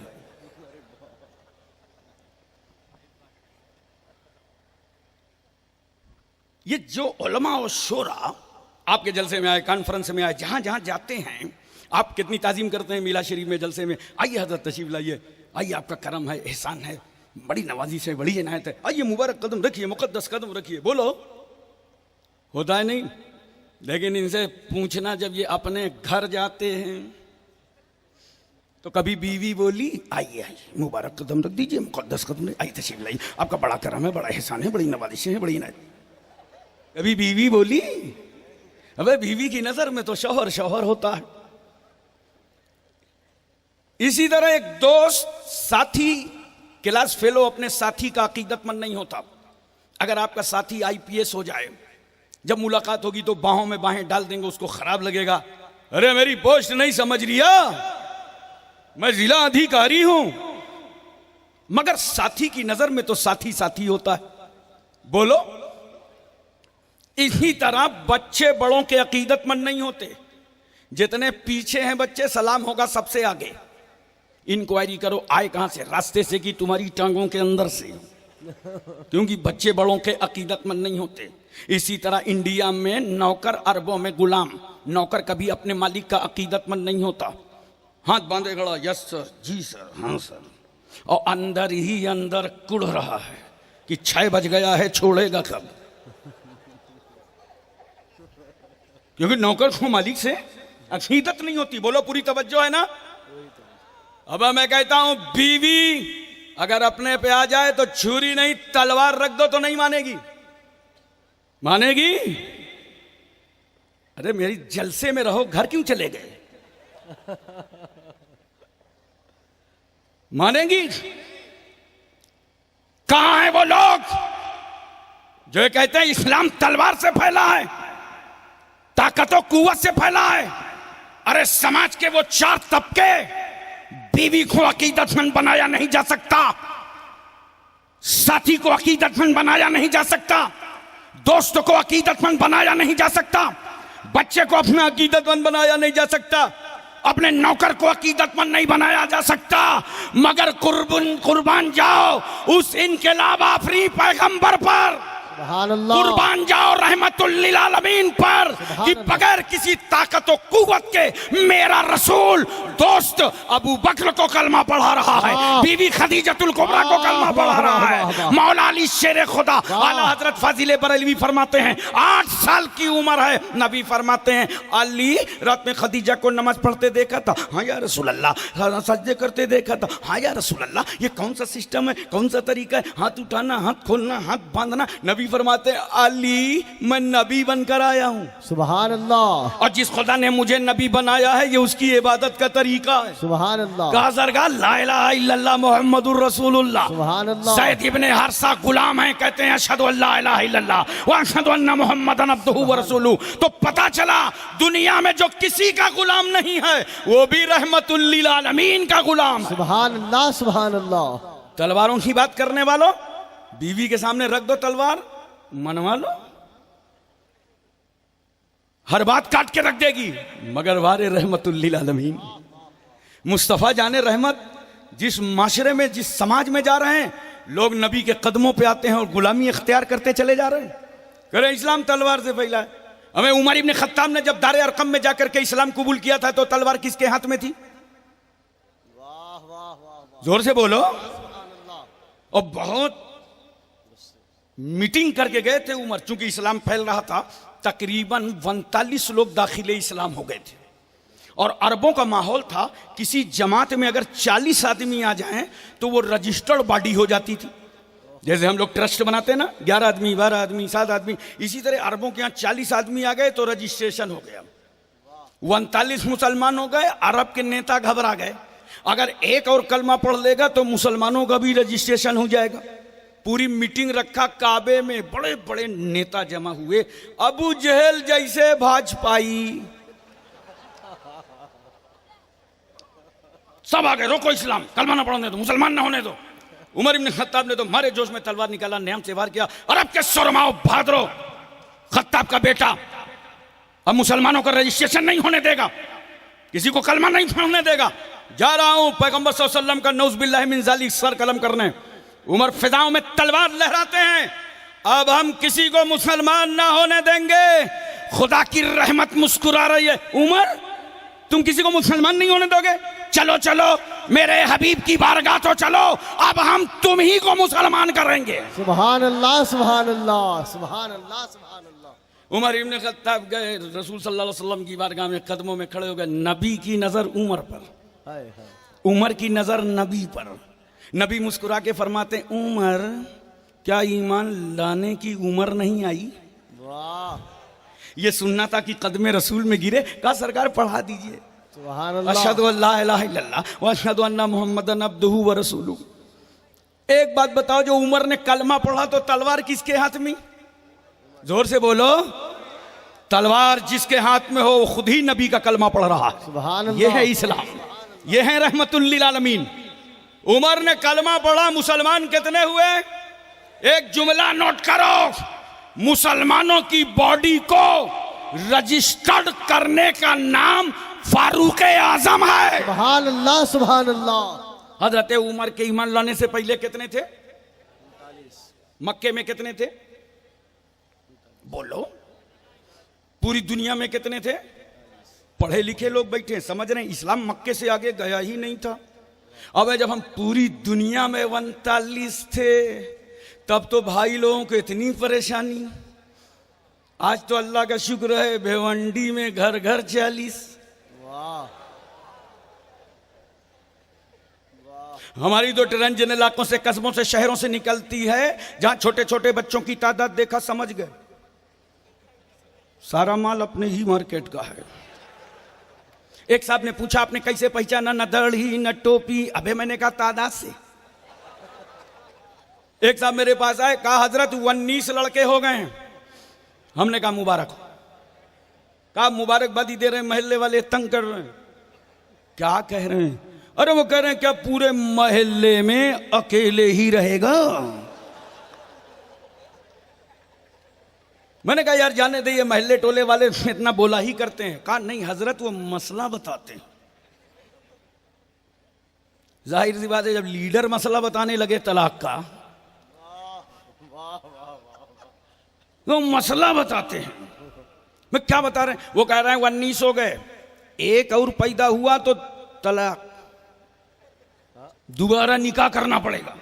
[SPEAKER 1] ये जो उलमा और शोरा आपके जलसे में आए, कॉन्फ्रेंस में आए, जहां जहां जाते हैं, आप कितनी ताजीम करते हैं मिला शरीफ में जलसे में। आइए हजरत तशरीफ लाइए, आइए आपका करम है, एहसान है, बड़ी नवाजी से, बड़ी इनायत है, आइए मुबारक कदम रखिए, मुकद्दस कदम रखिए। बोलो, होता है नहीं? लेकिन इनसे पूछना, जब ये अपने घर जाते हैं तो कभी बीवी बोली आइए आइए मुबारक कदम रख दीजिए, मुकद्दस कदम, आइए तशरीफ लाइए, आपका बड़ा करम है, बड़ा एहसान है, बड़ी नवाजिशें हैं, बड़ी इनायत। कभी बीवी बोली? अबे बीवी की नजर में तो शौहर शौहर होता है। इसी तरह एक दोस्त, साथी, क्लास फेलो अपने साथी का अकीदतमंद नहीं होता। अगर आपका साथी आईपीएस हो जाए, जब मुलाकात होगी तो बाहों में बाहें डाल देंगे, उसको खराब लगेगा। अरे मेरी पोस्ट नहीं समझ लिया, मैं जिला अधिकारी हूं। मगर साथी की नजर में तो साथी साथी होता है। बोलो, इसी तरह बच्चे बड़ों के अकीदतमंद नहीं होते। जितने पीछे हैं बच्चे, सलाम होगा सबसे आगे। इंक्वायरी करो आए कहां से? रास्ते से कि तुम्हारी टांगों के अंदर से, क्योंकि बच्चे बड़ों के अकीदतमंद नहीं होते। इसी तरह इंडिया में नौकर अरबों में गुलाम। नौकर कभी अपने मालिक का अकीदतमंद नहीं होता। हाथ बांधे खड़ा, यस सर, जी सर, हाँ सर, और अंदर ही अंदर कुढ़ रहा है कि 6 बज गया है, छोड़ेगा कब? क्योंकि नौकर को मालिक से अकीदत नहीं होती। बोलो पूरी तवज्जो है ना। अब मैं कहता हूं बीवी अगर अपने पे आ जाए तो छुरी नहीं तलवार रख दो तो नहीं मानेगी। मानेगी? अरे मेरी जलसे में रहो, घर क्यों चले गए? मानेंगी? कहां है वो लोग जो ये कहते हैं इस्लाम तलवार से फैला है, ताकत और कुव्वत से फैला है? अरे समाज के वो चार तबके, बीवी को अकीदतमंद बनाया नहीं जा सकता, साथी को अकीदतमंद बनाया नहीं जा सकता, दोस्त को अकीदतमंद बनाया नहीं जा सकता, बच्चे को अपना अकीदतमंद बनाया नहीं जा सकता, अपने नौकर को अकीदतमंद नहीं बनाया जा सकता, मगर कुर्बान जाओ उस इनकलाब आफरी पैगंबर पर, कुर्बान जाओ रहमतुल लिल आलमीन पर कि बगैर किसी ताकत और कुव्वत के मेरा रसूल दोस्त अबू बकर को कलमा पढ़ा रहा है, बीवी खदीजतुल कुबरा को कलमा पढ़ा रहा है। मौला अली शेर खुदा आला हजरत फाजिले बरेलवी फरमाते हैं 8 साल की उम्र है, नबी फरमाते हैं अली रात में खदीजा को नमाज पढ़ते देखा था, हाँ या रसूल अल्लाह, सजदे करते देखा था, हाँ या रसूल अल्लाह, ये कौन सा सिस्टम है, कौन सा तरीका है, हाथ उठाना, हाथ खोलना, हाथ बांधना। नबी फरमाते हैं अली मैं नबी बनकर आया हूं।
[SPEAKER 2] सुभान अल्लाह।
[SPEAKER 1] और जिस खुदा ने मुझे नबी बनाया है ये उसकी इबादत का तरीका है।
[SPEAKER 2] सुभान अल्लाह।
[SPEAKER 1] काजरगा ला इलाहा इल्लल्लाह मुहम्मदुर रसूलुल्लाह।
[SPEAKER 2] सुभान अल्लाह।
[SPEAKER 1] सैयद इब्ने हरसा गुलाम हैं, कहते हैं अशहदु अल्ला इलाहा इल्लल्लाह व अशहदु अन्ना मुहम्मदन अब्दुहु व रसूलुहु। तो पता चला दुनिया में जो किसी का गुलाम नहीं है वो भी रहमतुल लिल आलमीन का गुलाम है।
[SPEAKER 2] सुभान अल्लाह। सुभान अल्लाह।
[SPEAKER 1] तलवारों की बात करने वालों, बीवी के सामने रख दो तलवार, मनवा लो, हर बात काट के रख देगी, मगर वारे रहमतुल लिल आलमीन मुस्तफा जाने रहमत। जिस माशरे में, जिस समाज में जा रहे हैं, लोग नबी के कदमों पे आते हैं और गुलामी इख्तियार करते चले जा रहे हैं। कह रहे इस्लाम तलवार से फैला है। हमें उमर इब्ने खत्ताब ने जब दारे अरकम में जाकर के इस्लाम कबूल किया था तो तलवार किसके हाथ में थी? जोर से बोलो। और बहुत मीटिंग करके गए थे उमर, चूंकि इस्लाम फैल रहा था। तकरीबन 39 लोग दाखिले इस्लाम हो गए थे और अरबों का माहौल था। किसी जमात में अगर 40 आदमी आ जाएं तो वो रजिस्टर्ड बॉडी हो जाती थी। जैसे हम लोग ट्रस्ट बनाते हैं ना, 11 आदमी, 12 आदमी, 7 आदमी, इसी तरह अरबों के यहाँ 40 आदमी आ गए तो रजिस्ट्रेशन हो गया। 39 मुसलमान हो गए, अरब के नेता घबरा गए। अगर एक और कलमा पढ़ लेगा तो मुसलमानों का भी रजिस्ट्रेशन हो जाएगा। पूरी मीटिंग रखा काबे में, बड़े बड़े नेता जमा हुए, अबू जहल जैसे भाजपाई सब आ गए, रोको इस्लाम, कलमा ना पढ़ने दो, मुसलमान ना होने दो। उमर इब्ने खत्ताब ने तो मारे जोश में तलवार निकाला, नियम से वार किया, अरब के सुरमाओ भादरो, खत्ताब का बेटा अब मुसलमानों का रजिस्ट्रेशन नहीं होने देगा, किसी को कलमा नहीं पढ़ने देगा। जा रहा हूं पैगंबर सल्लल्लाहु अलैहि वसल्लम का नौज बिल्लाहि मिन ज़ालिक सर कलम करने। उमर फिजाओं में तलवार लहराते हैं, अब हम किसी को मुसलमान ना होने देंगे, खुदा की रहमत मुस्कुरा रही है। उमर तुम किसी को मुसलमान नहीं होने दोगे? चलो चलो मेरे हबीब की बारगाह तो चलो, अब हम तुम ही को मुसलमान करेंगे।
[SPEAKER 2] सुभान अल्लाह। सुभान अल्लाह। सुभान अल्लाह। सुभान अल्लाह।
[SPEAKER 1] उमर इब्ने खत्ताब गए रसूल सल्लल्लाहु अलैहि वसल्लम की बारगाह में, कदमों में खड़े हो गए। नबी की नजर उमर पर, उमर की नजर नबी पर। नबी मुस्कुरा के फरमाते, उमर क्या ईमान लाने की उम्र नहीं आई?
[SPEAKER 2] वाह।
[SPEAKER 1] ये सुनना था कि कदमे रसूल में गिरे, कहा सरकार पढ़ा दीजिए,
[SPEAKER 2] सुभान अल्लाह।
[SPEAKER 1] अशहदु अल्ला इलाहा इल्लल्लाह व अशहदु अन्ना मुहम्मदन अब्दुहु व रसूलुहु। एक बात बताओ, जो उमर ने कलमा पढ़ा तो तलवार किसके हाथ में? जोर से बोलो। तलवार जिसके हाथ में हो वो खुद ही नबी का कलमा पढ़ रहा है।
[SPEAKER 2] सुभान अल्लाह।
[SPEAKER 1] ये है इस्लाम, ये है रहमतुल लिल आलमीन। उमर ने कलमा पढ़ा, मुसलमान कितने हुए? एक जुमला नोट करो, मुसलमानों की बॉडी को रजिस्टर्ड करने का नाम फारूक आजम है।
[SPEAKER 2] सुभान अल्लाह। सुभान अल्लाह।
[SPEAKER 1] हजरत उमर के ईमान लाने से पहले कितने थे? मक्के में कितने थे? बोलो। पूरी दुनिया में कितने थे? पढ़े लिखे लोग बैठे समझ रहे हैं, इस्लाम मक्के से आगे गया ही नहीं था। अब जब हम पूरी दुनिया में 39 थे तब तो भाई लोगों को इतनी परेशानी। आज तो अल्लाह का शुक्र है भिवंडी में घर घर 40।
[SPEAKER 2] वाह
[SPEAKER 1] हमारी तो ट्रेन जिन इलाकों से, कस्बों से, शहरों से निकलती है, जहां छोटे छोटे बच्चों की तादाद देखा समझ गए सारा माल अपने ही मार्केट का है। एक साहब ने पूछा आपने कैसे पहचाना, न दड़ी न टोपी। अबे मैंने कहा तादाद से। एक साहब मेरे पास आए, कहा हजरत 19 लड़के हो गए हैं। हमने कहा मुबारक हो। कहा मुबारकबादी दे रहे हैं, मोहल्ले वाले तंग कर रहे हैं। क्या कह रहे हैं? अरे वो कह रहे हैं क्या पूरे मोहल्ले में अकेले ही रहेगा? मैंने कहा यार जाने दे, ये मोहल्ले टोले वाले इतना बोला ही करते हैं। कहा नहीं हजरत वो मसला बताते हैं। जाहिर सी बात है जब लीडर मसला बताने लगे तलाक का, वो मसला बताते हैं। मैं क्या बता रहे हैं? वो कह रहे हैं 19 हो गए, एक और पैदा हुआ तो तलाक, दोबारा निकाह करना पड़ेगा।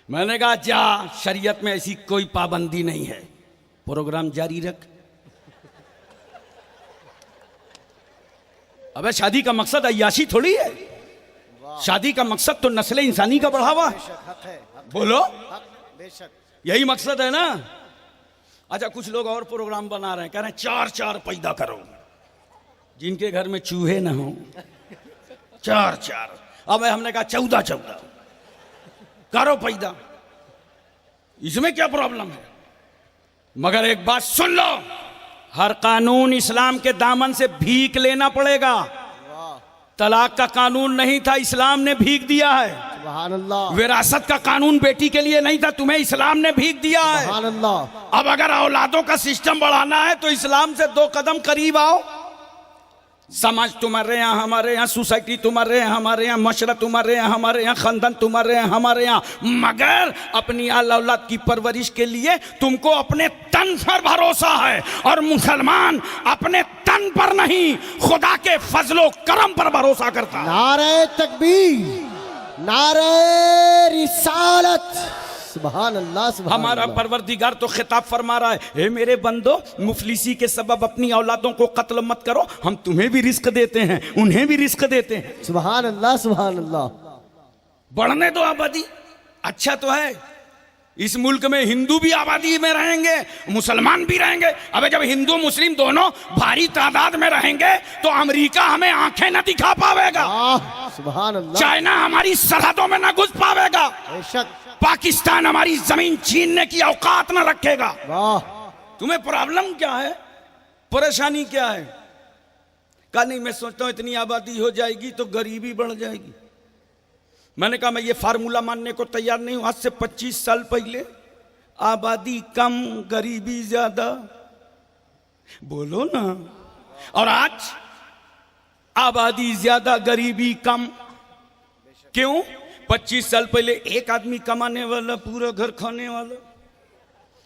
[SPEAKER 1] मैंने कहा जा, शरीयत में ऐसी कोई पाबंदी नहीं है, प्रोग्राम जारी रख। अबे शादी का मकसद अय्याशी थोड़ी है। शादी का मकसद तो नस्ल इंसानी का बढ़ावा है। बोलो
[SPEAKER 2] बेशक
[SPEAKER 1] यही मकसद है ना। अच्छा कुछ लोग और प्रोग्राम बना रहे हैं, कह रहे हैं 4 पैदा करो, जिनके घर में चूहे ना हो 4। अब हमने कहा 14 करो पैदा, इसमें क्या प्रॉब्लम है? मगर एक बात सुन लो, हर कानून इस्लाम के दामन से भीख लेना पड़ेगा। तलाक का कानून नहीं था, इस्लाम ने भीख दिया है।
[SPEAKER 2] सुभान अल्लाह।
[SPEAKER 1] विरासत का कानून बेटी के लिए नहीं था, तुम्हें इस्लाम ने भीख दिया है।
[SPEAKER 2] सुभान अल्लाह।
[SPEAKER 1] अब अगर औलादों का सिस्टम बढ़ाना है तो इस्लाम से 2 कदम करीब आओ। समाज तुम्हारे यहाँ, हमारे यहाँ, सोसाइटी तुम्हारे यहाँ, हमारे यहाँ, मशरा तुम्हारे यहाँ, हमारे यहाँ, खानदान तुम्हारे यहाँ, हमारे यहाँ, मगर अपनी औलाद की परवरिश के लिए तुमको अपने तन पर भरोसा है। और मुसलमान अपने तन पर नहीं, खुदा के फजलो करम पर भरोसा करता है।
[SPEAKER 2] नारे तकबीर, नारे रिसालत। सुभान अल्लाह। सुभान
[SPEAKER 1] हमारा
[SPEAKER 2] अल्लाह।
[SPEAKER 1] परवरदिगार तो खिताब फरमा रहा है, हे मेरे बंदो, मुफलिसी के सबब अपनी औलादों को कत्ल मत करो, हम तुम्हें भी रिस्क देते हैं, उन्हें भी रिस्क देते हैं।
[SPEAKER 2] सुभान अल्लाह। सुभान अल्लाह।
[SPEAKER 1] बढ़ने दो आबादी, अच्छा तो है। इस मुल्क में हिंदू भी आबादी में रहेंगे, मुसलमान भी रहेंगे। अबे जब हिंदू मुस्लिम दोनों भारी तादाद में रहेंगे तो अमेरिका हमें आंखें न दिखा पावेगा,
[SPEAKER 2] सुभान अल्लाह।
[SPEAKER 1] चाइना हमारी सरहदों में न घुस पावेगा,
[SPEAKER 2] बेशक।
[SPEAKER 1] पाकिस्तान हमारी जमीन छीनने की औकात न रखेगा।
[SPEAKER 2] वाह।
[SPEAKER 1] तुम्हें प्रॉब्लम क्या है, परेशानी क्या है? कहा नहीं मैं सोचता हूं इतनी आबादी हो जाएगी तो गरीबी बढ़ जाएगी। मैंने कहा मैं ये फार्मूला मानने को तैयार नहीं हूं। आज से 25 साल पहले आबादी कम गरीबी ज्यादा, बोलो ना। और आज आबादी ज्यादा गरीबी कम। क्यों? 25 साल पहले एक आदमी कमाने वाला, पूरा घर खाने वाला,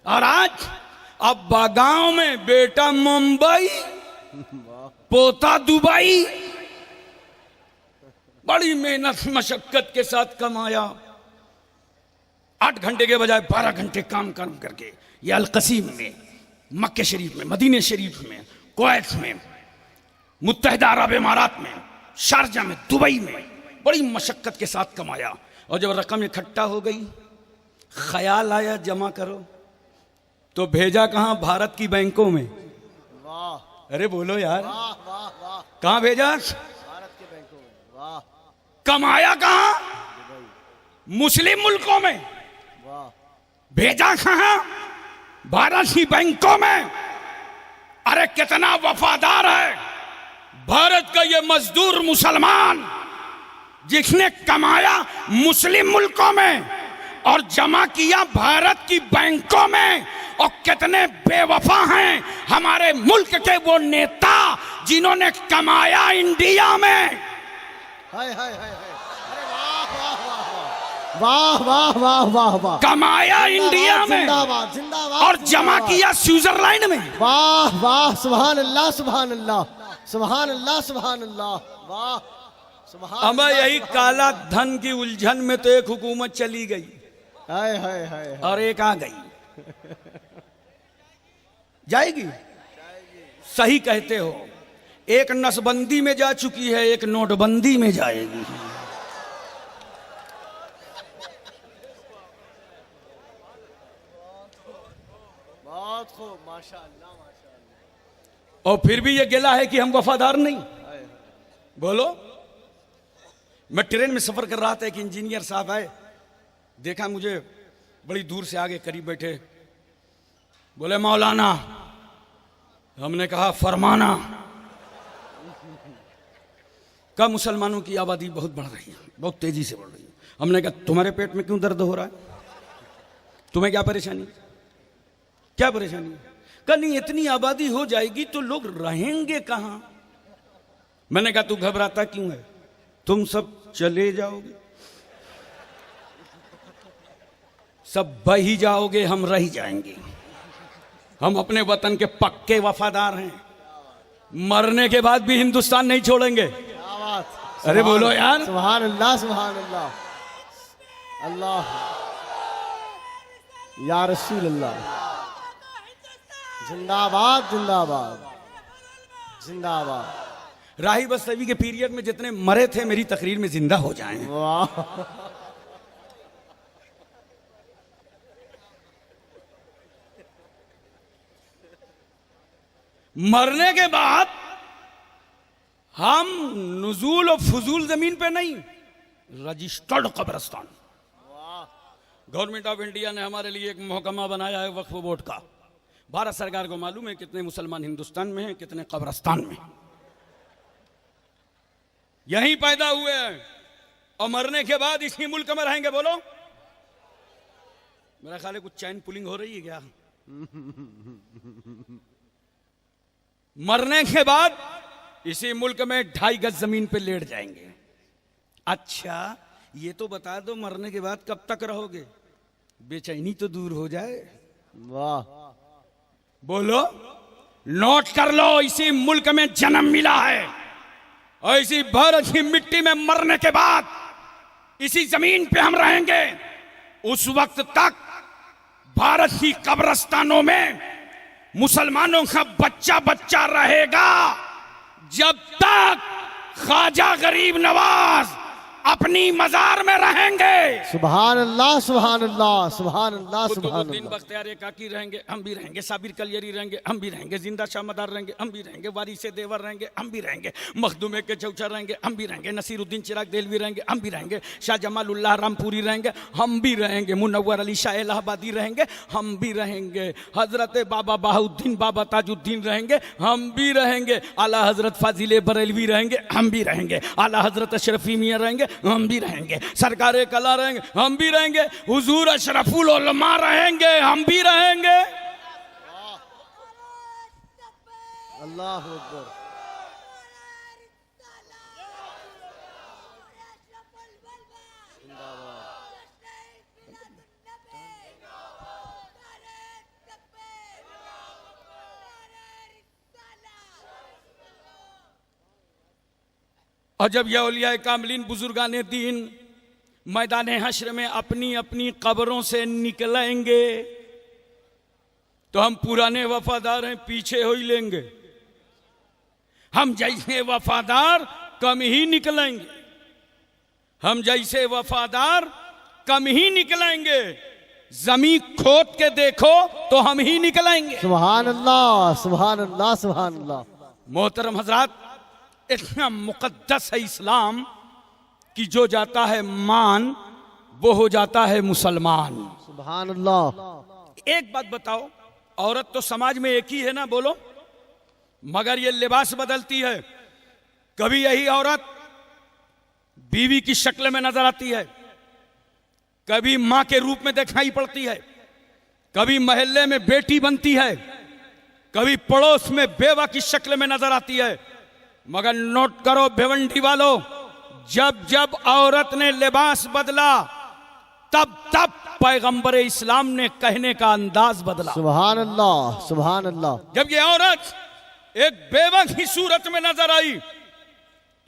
[SPEAKER 1] और आज अब गांव में बेटा मुंबई, पोता दुबई, बड़ी मेहनत मशक्कत के साथ कमाया, 8 घंटे के बजाय 12 घंटे काम करके ये अलकसीम में, मक्के शरीफ में, मदीने शरीफ में, कुवैत में, मुत्तहिदा अरब इमारात में, शारजा में, दुबई में बड़ी मशक्कत के साथ कमाया। और जब रकम इकट्ठा हो गई, ख्याल आया जमा करो, तो भेजा कहां? भारत की बैंकों में।
[SPEAKER 2] वाह।
[SPEAKER 1] अरे बोलो यार,
[SPEAKER 2] वाह वाह वाह।
[SPEAKER 1] कहां भेजा?
[SPEAKER 2] भारत के बैंकों में। वाह।
[SPEAKER 1] कमाया कहां? मुस्लिम मुल्कों में।
[SPEAKER 2] वाह।
[SPEAKER 1] भेजा कहां? भारत की बैंकों में। अरे कितना वफादार है भारत का ये मजदूर मुसलमान, जिसने कमाया मुस्लिम मुल्कों में और जमा किया भारत की बैंकों में। और कितने बेवफा हैं हमारे मुल्क के वो नेता जिन्होंने कमाया इंडिया में।
[SPEAKER 2] हाय हाय हाय हाय। अरे वाह वाह वाह वाह वाह वाह वाह वाह।
[SPEAKER 1] कमाया इंडिया में
[SPEAKER 2] जिंदाबाद जिंदाबाद।
[SPEAKER 1] और जमा किया स्विट्जरलैंड में।
[SPEAKER 2] वाह वाह। सुभान अल्लाह। सुभान अल्लाह। सुभान अल्लाह। सुभान अल्लाह। वाह।
[SPEAKER 1] अब यही काला धन की उलझन में तो एक हुकूमत चली गई
[SPEAKER 2] हाय हाय हाय।
[SPEAKER 1] और एक आ गई। जाएगी? सही कहते हो। एक नसबंदी में जा चुकी है, एक नोटबंदी में जाएगी।
[SPEAKER 2] बहुत खूब, माशाअल्लाह माशाअल्लाह।
[SPEAKER 1] और फिर भी ये गिला है कि हम वफादार नहीं। बोलो। मैं ट्रेन में सफर कर रहा था, एक इंजीनियर साहब आए, देखा मुझे बड़ी दूर से, आगे करीब बैठे, बोले मौलाना। हमने कहा फरमाना। का मुसलमानों की आबादी बहुत बढ़ रही है, बहुत तेजी से बढ़ रही है। हमने कहा तुम्हारे पेट में क्यों दर्द हो रहा है? तुम्हें क्या परेशानी, क्या परेशानी? कहा नहीं, इतनी आबादी हो जाएगी तो लोग रहेंगे कहां? मैंने कहा तू घबराता क्यों है? तुम सब चले जाओगे, सब बही जाओगे, हम रह जाएंगे। हम अपने वतन के पक्के वफादार हैं, मरने के बाद भी हिंदुस्तान नहीं छोड़ेंगे।
[SPEAKER 2] क्या बात।
[SPEAKER 1] अरे बोलो यार।
[SPEAKER 2] सुभान अल्लाह सुभान अल्लाह। अल्लाह या रसूल अल्लाह। जिंदाबाद जिंदाबाद जिंदाबाद।
[SPEAKER 1] राही बस्तवी के पीरियड में जितने मरे थे मेरी तकरीर में जिंदा हो जाएं।
[SPEAKER 2] वाह।
[SPEAKER 1] मरने के बाद हम नुजूल और फजूल जमीन पे नहीं, रजिस्टर्ड कब्रिस्तान। गवर्नमेंट ऑफ इंडिया ने हमारे लिए एक महकमा बनाया है वक्फ बोर्ड का। भारत सरकार को मालूम है कितने मुसलमान हिंदुस्तान में हैं, कितने कब्रिस्तान में। यहीं पैदा हुए हैं और मरने के बाद इसी मुल्क में रहेंगे। बोलो। मेरा ख्याल है कुछ चैन पुलिंग हो रही है क्या? मरने के बाद इसी मुल्क में 2.5 गज जमीन पे लेट जाएंगे। अच्छा ये तो बता दो, मरने के बाद कब तक रहोगे? बेचैनी तो दूर हो जाए।
[SPEAKER 2] वाह।
[SPEAKER 1] बोलो। नोट कर लो, इसी मुल्क में जन्म मिला है और इसी भारत की मिट्टी में मरने के बाद इसी जमीन पे हम रहेंगे। उस वक्त तक भारत की कब्रिस्तानों में मुसलमानों का बच्चा बच्चा रहेगा, जब तक ख्वाजा गरीब नवाज अपनी मजार में रहेंगे।
[SPEAKER 2] सुभान अल्लाह सुभान अल्लाह सुभान अल्लाह सुभान
[SPEAKER 1] कुतुबुद्दीन
[SPEAKER 2] अल्लाह।
[SPEAKER 1] बख्तियार काकी रहेंगे, हम भी रहेंगे। साबिर कलियरी रहेंगे, हम भी रहेंगे। जिंदा शाह मदार रहेंगे, हम भी रहेंगे। वारिसे देवर रहेंगे, हम भी रहेंगे। मखदूमे के चौचर रहेंगे, हम भी रहेंगे। नसीरुद्दीन चिराग देलवी रहेंगे, हम भी रहेंगे। शाह जमालुल्लाह रामपुरी रहेंगे, हम भी रहेंगे। मुनव्वर अली शाह इलाहाबादी रहेंगे, हम भी रहेंगे। हजरत बाबा बहाउद्दीन बाबा ताजुद्दीन रहेंगे, हम भी रहेंगे। आला हजरत फाजिले बरेलवी रहेंगे, हम भी रहेंगे। आला हजरत अशरफी मियां रहेंगे, हम भी रहेंगे। सरकारे कला रहेंगे, हम भी रहेंगे। हुजूर अशरफुल उलमा रहेंगे, हम भी रहेंगे।
[SPEAKER 2] अल्लाह अकबर।
[SPEAKER 1] और जब यह औलिया कामलीन बुजुर्गान दीन मैदान हश्र में अपनी अपनी कब्रों से निकलेंगे तो हम पुराने वफादार हैं, पीछे हो ही लेंगे। हम जैसे वफादार कम ही निकलेंगे, हम जैसे वफादार कम ही निकलेंगे। जमीन खोद के देखो तो हम ही निकलेंगे।
[SPEAKER 2] सुभान अल्लाह सुभान अल्लाह सुभान अल्लाह।
[SPEAKER 1] मोहतरम हजरात, इतना मुकद्दस है इस्लाम कि जो जाता है मान वो हो जाता है मुसलमान।
[SPEAKER 2] सुभान अल्लाह।
[SPEAKER 1] एक बात बताओ, औरत तो समाज में एक ही है ना? बोलो। मगर ये लिबास बदलती है। कभी यही औरत बीवी की शक्ल में नजर आती है, कभी मां के रूप में दिखाई पड़ती है, कभी मोहल्ले में बेटी बनती है, कभी पड़ोस में बेवा की शक्ल में नजर आती है। मगर नोट करो भिवंडी वालों, जब जब औरत ने लिबास बदला तब तब पैगंबर इस्लाम ने कहने का अंदाज बदला।
[SPEAKER 2] सुभान अल्लाह सुभान अल्लाह।
[SPEAKER 1] जब ये औरत एक बेवा की सूरत में नजर आई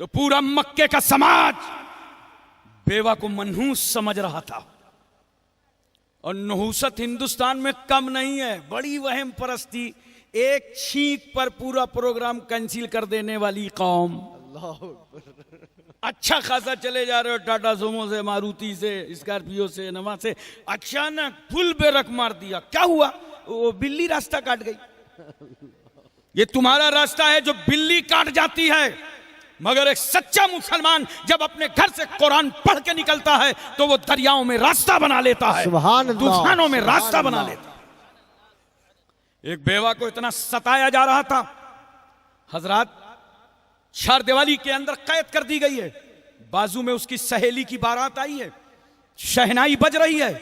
[SPEAKER 1] तो पूरा मक्के का समाज बेवा को मनहूस समझ रहा था। और नहुसत हिंदुस्तान में कम नहीं है, बड़ी वहम परस्ती, एक छींक पर पूरा प्रोग्राम कैंसिल कर देने वाली कौम। अच्छा खासा चले जा रहे हो टाटा सोमो से, मारुति से, स्कॉर्पियो से, नवा से, अचानक फुल बेरक मार दिया। क्या हुआ? वो बिल्ली रास्ता काट गई। ये तुम्हारा रास्ता है जो बिल्ली काट जाती है, मगर एक सच्चा मुसलमान जब अपने घर से कुरान पढ़ के निकलता है तो वो दरियाओं में रास्ता बना लेता है, तूफानों में रास्ता बना लेता है। एक बेवा को इतना सताया जा रहा था, हजरात चार दिवाली के अंदर कैद कर दी गई है। बाजू में उसकी सहेली की बारात आई है, शहनाई बज रही है,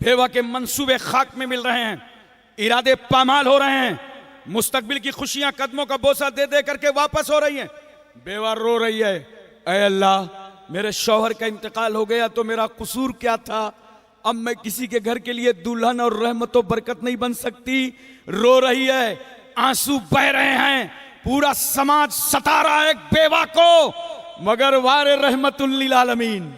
[SPEAKER 1] बेवा के मंसूबे खाक में मिल रहे हैं, इरादे पामाल हो रहे हैं, मुस्तकबिल की खुशियां कदमों का बोसा दे दे करके वापस हो रही हैं। बेवा रो रही है, ऐ अल्लाह, मेरे शौहर का इंतकाल हो गया तो मेरा कसूर क्या था? अब मैं किसी के घर के लिए दुल्हन और रहमत व बरकत नहीं बन सकती। रो रही है, आंसू बह रहे हैं, पूरा समाज सता रहा है एक बेवा को, मगर वारे रहमतुल लिल आलमीन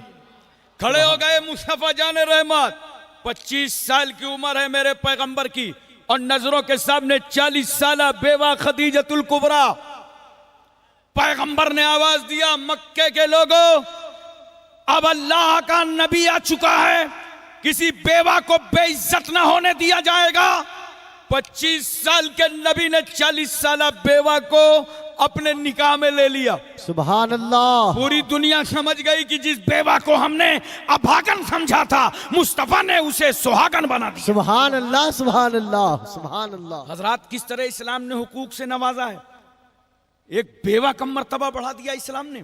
[SPEAKER 1] खड़े हो गए। मुस्तफा जाने रहमत, 25 साल की उम्र है मेरे पैगंबर की, और नजरों के सामने 40 साला बेवा खदीजतुल कुबरा। पैगंबर ने आवाज दिया, मक्के के लोगों, अब अल्लाह का नबी आ चुका है, किसी बेवा को बेइज्जत ना होने दिया जाएगा। 25 साल के नबी ने 40 साला बेवा को अपने निकाह में ले लिया।
[SPEAKER 2] सुभान अल्लाह।
[SPEAKER 1] पूरी दुनिया समझ गई कि जिस बेवा को हमने अभागन समझा था, मुस्तफा ने उसे सुहागन बना दिया।
[SPEAKER 2] सुभान अल्लाह, सुभान अल्लाह, सुभान अल्लाह।
[SPEAKER 1] हजरात, किस तरह इस्लाम ने हुकूक से नवाजा है, एक बेवा का मर्तबा बढ़ा दिया इस्लाम ने।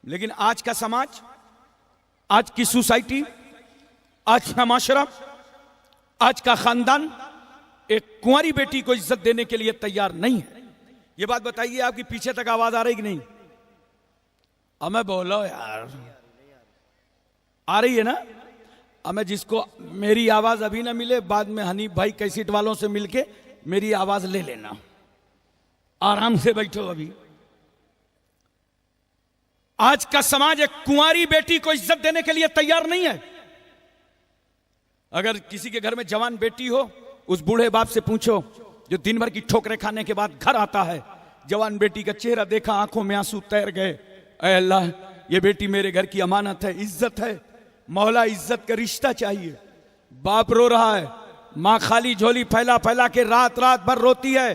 [SPEAKER 1] लेकिन आज का समाज, आज की सोसाइटी, आज का माशरा, आज का खानदान एक कुंवारी बेटी को इज्जत देने के लिए तैयार नहीं है। ये बात बताइए, आपकी पीछे तक आवाज आ रही कि नहीं? अब मैं बोलो यार, आ रही है ना? अब मैं जिसको मेरी आवाज अभी ना मिले, बाद में हनीफ भाई कैसेट वालों से मिलके मेरी आवाज ले लेना, आराम से बैठो। अभी आज का समाज एक कुंवारी बेटी को इज्जत देने के लिए तैयार नहीं है। अगर किसी के घर में जवान बेटी हो, उस बूढ़े बाप से पूछो जो दिन भर की ठोकरें खाने के बाद घर आता है, जवान बेटी का चेहरा देखा, आंखों में आंसू तैर गए, ऐ अल्लाह, ये बेटी मेरे घर की अमानत है, इज्जत है, मौला इज्जत का रिश्ता चाहिए। बाप रो रहा है, माँ खाली झोली फैला फैला के रात रात भर रोती है,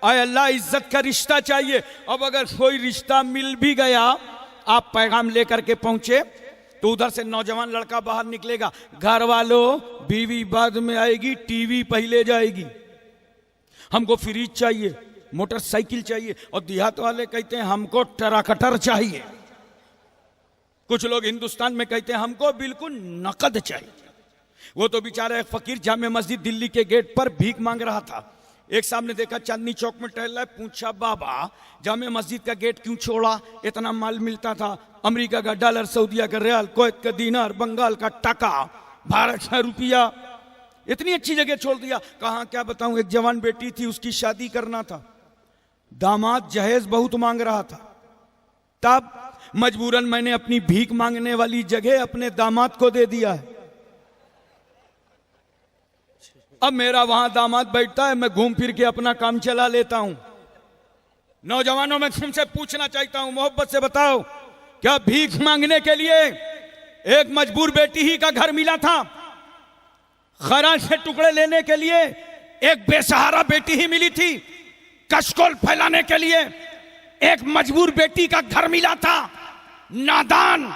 [SPEAKER 1] ऐ अल्लाह इज्जत का रिश्ता चाहिए। अब अगर कोई रिश्ता मिल भी गया, आप पैगाम लेकर के पहुंचे, तो उधर से नौजवान लड़का बाहर निकलेगा, घर वालों बीवी बाद में आएगी, टीवी पहले जाएगी, हमको फ्रिज चाहिए, मोटरसाइकिल चाहिए, और देहात वाले कहते हैं हमको ट्रैक्टर चाहिए। कुछ लोग हिंदुस्तान में कहते हैं हमको बिल्कुल नकद चाहिए। वो तो बेचारा एक फकीर जामे मस्जिद दिल्ली के गेट पर भीख मांग रहा था। एक सामने देखा चांदनी चौक में टहल रहा है, पूछा बाबा जामे मस्जिद का गेट क्यों छोड़ा? इतना माल मिलता था, अमेरिका का डॉलर, सऊदीया का रियाल, कुवैत का दीनार, बंगाल का टका, भारत का रुपया, इतनी अच्छी जगह छोड़ दिया। कहाँ क्या बताऊं, एक जवान बेटी थी, उसकी शादी करना था, दामाद जहेज बहुत मांग रहा था, तब मजबूरन मैंने अपनी भीख मांगने वाली जगह अपने दामाद को दे दिया है। अब मेरा वहां दामाद बैठता है, मैं घूम फिर के अपना काम चला लेता हूं। नौजवानों में तुमसे पूछना चाहता हूं, मोहब्बत से बताओ, क्या भीख मांगने के लिए एक मजबूर बेटी ही का घर मिला था? खराज से टुकड़े लेने के लिए एक बेसहारा बेटी ही मिली थी? कशकोल फैलाने के लिए एक मजबूर बेटी का घर मिला था? नादान,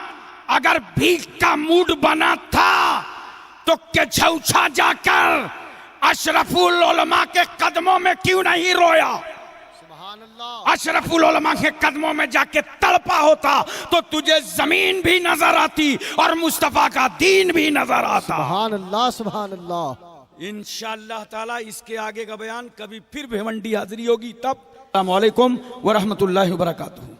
[SPEAKER 1] अगर भीख का मूड बना था तो केछौछा जाकर अशरफुल उलमा के कदमों में क्यों नहीं रोया? अशरफुल उलमा के कदमों में जाके तड़पा होता तो तुझे जमीन भी नजर आती और मुस्तफा का दीन भी नजर आता।
[SPEAKER 2] सुभान अल्लाह, सुभान अल्लाह।
[SPEAKER 1] इंशाअल्लाह ताला इसके आगे का बयान कभी फिर भिवंडी हाजिरी होगी तब। अस्सलामु अलैकुम व रहमतुल्लाहि व बरकातुहू।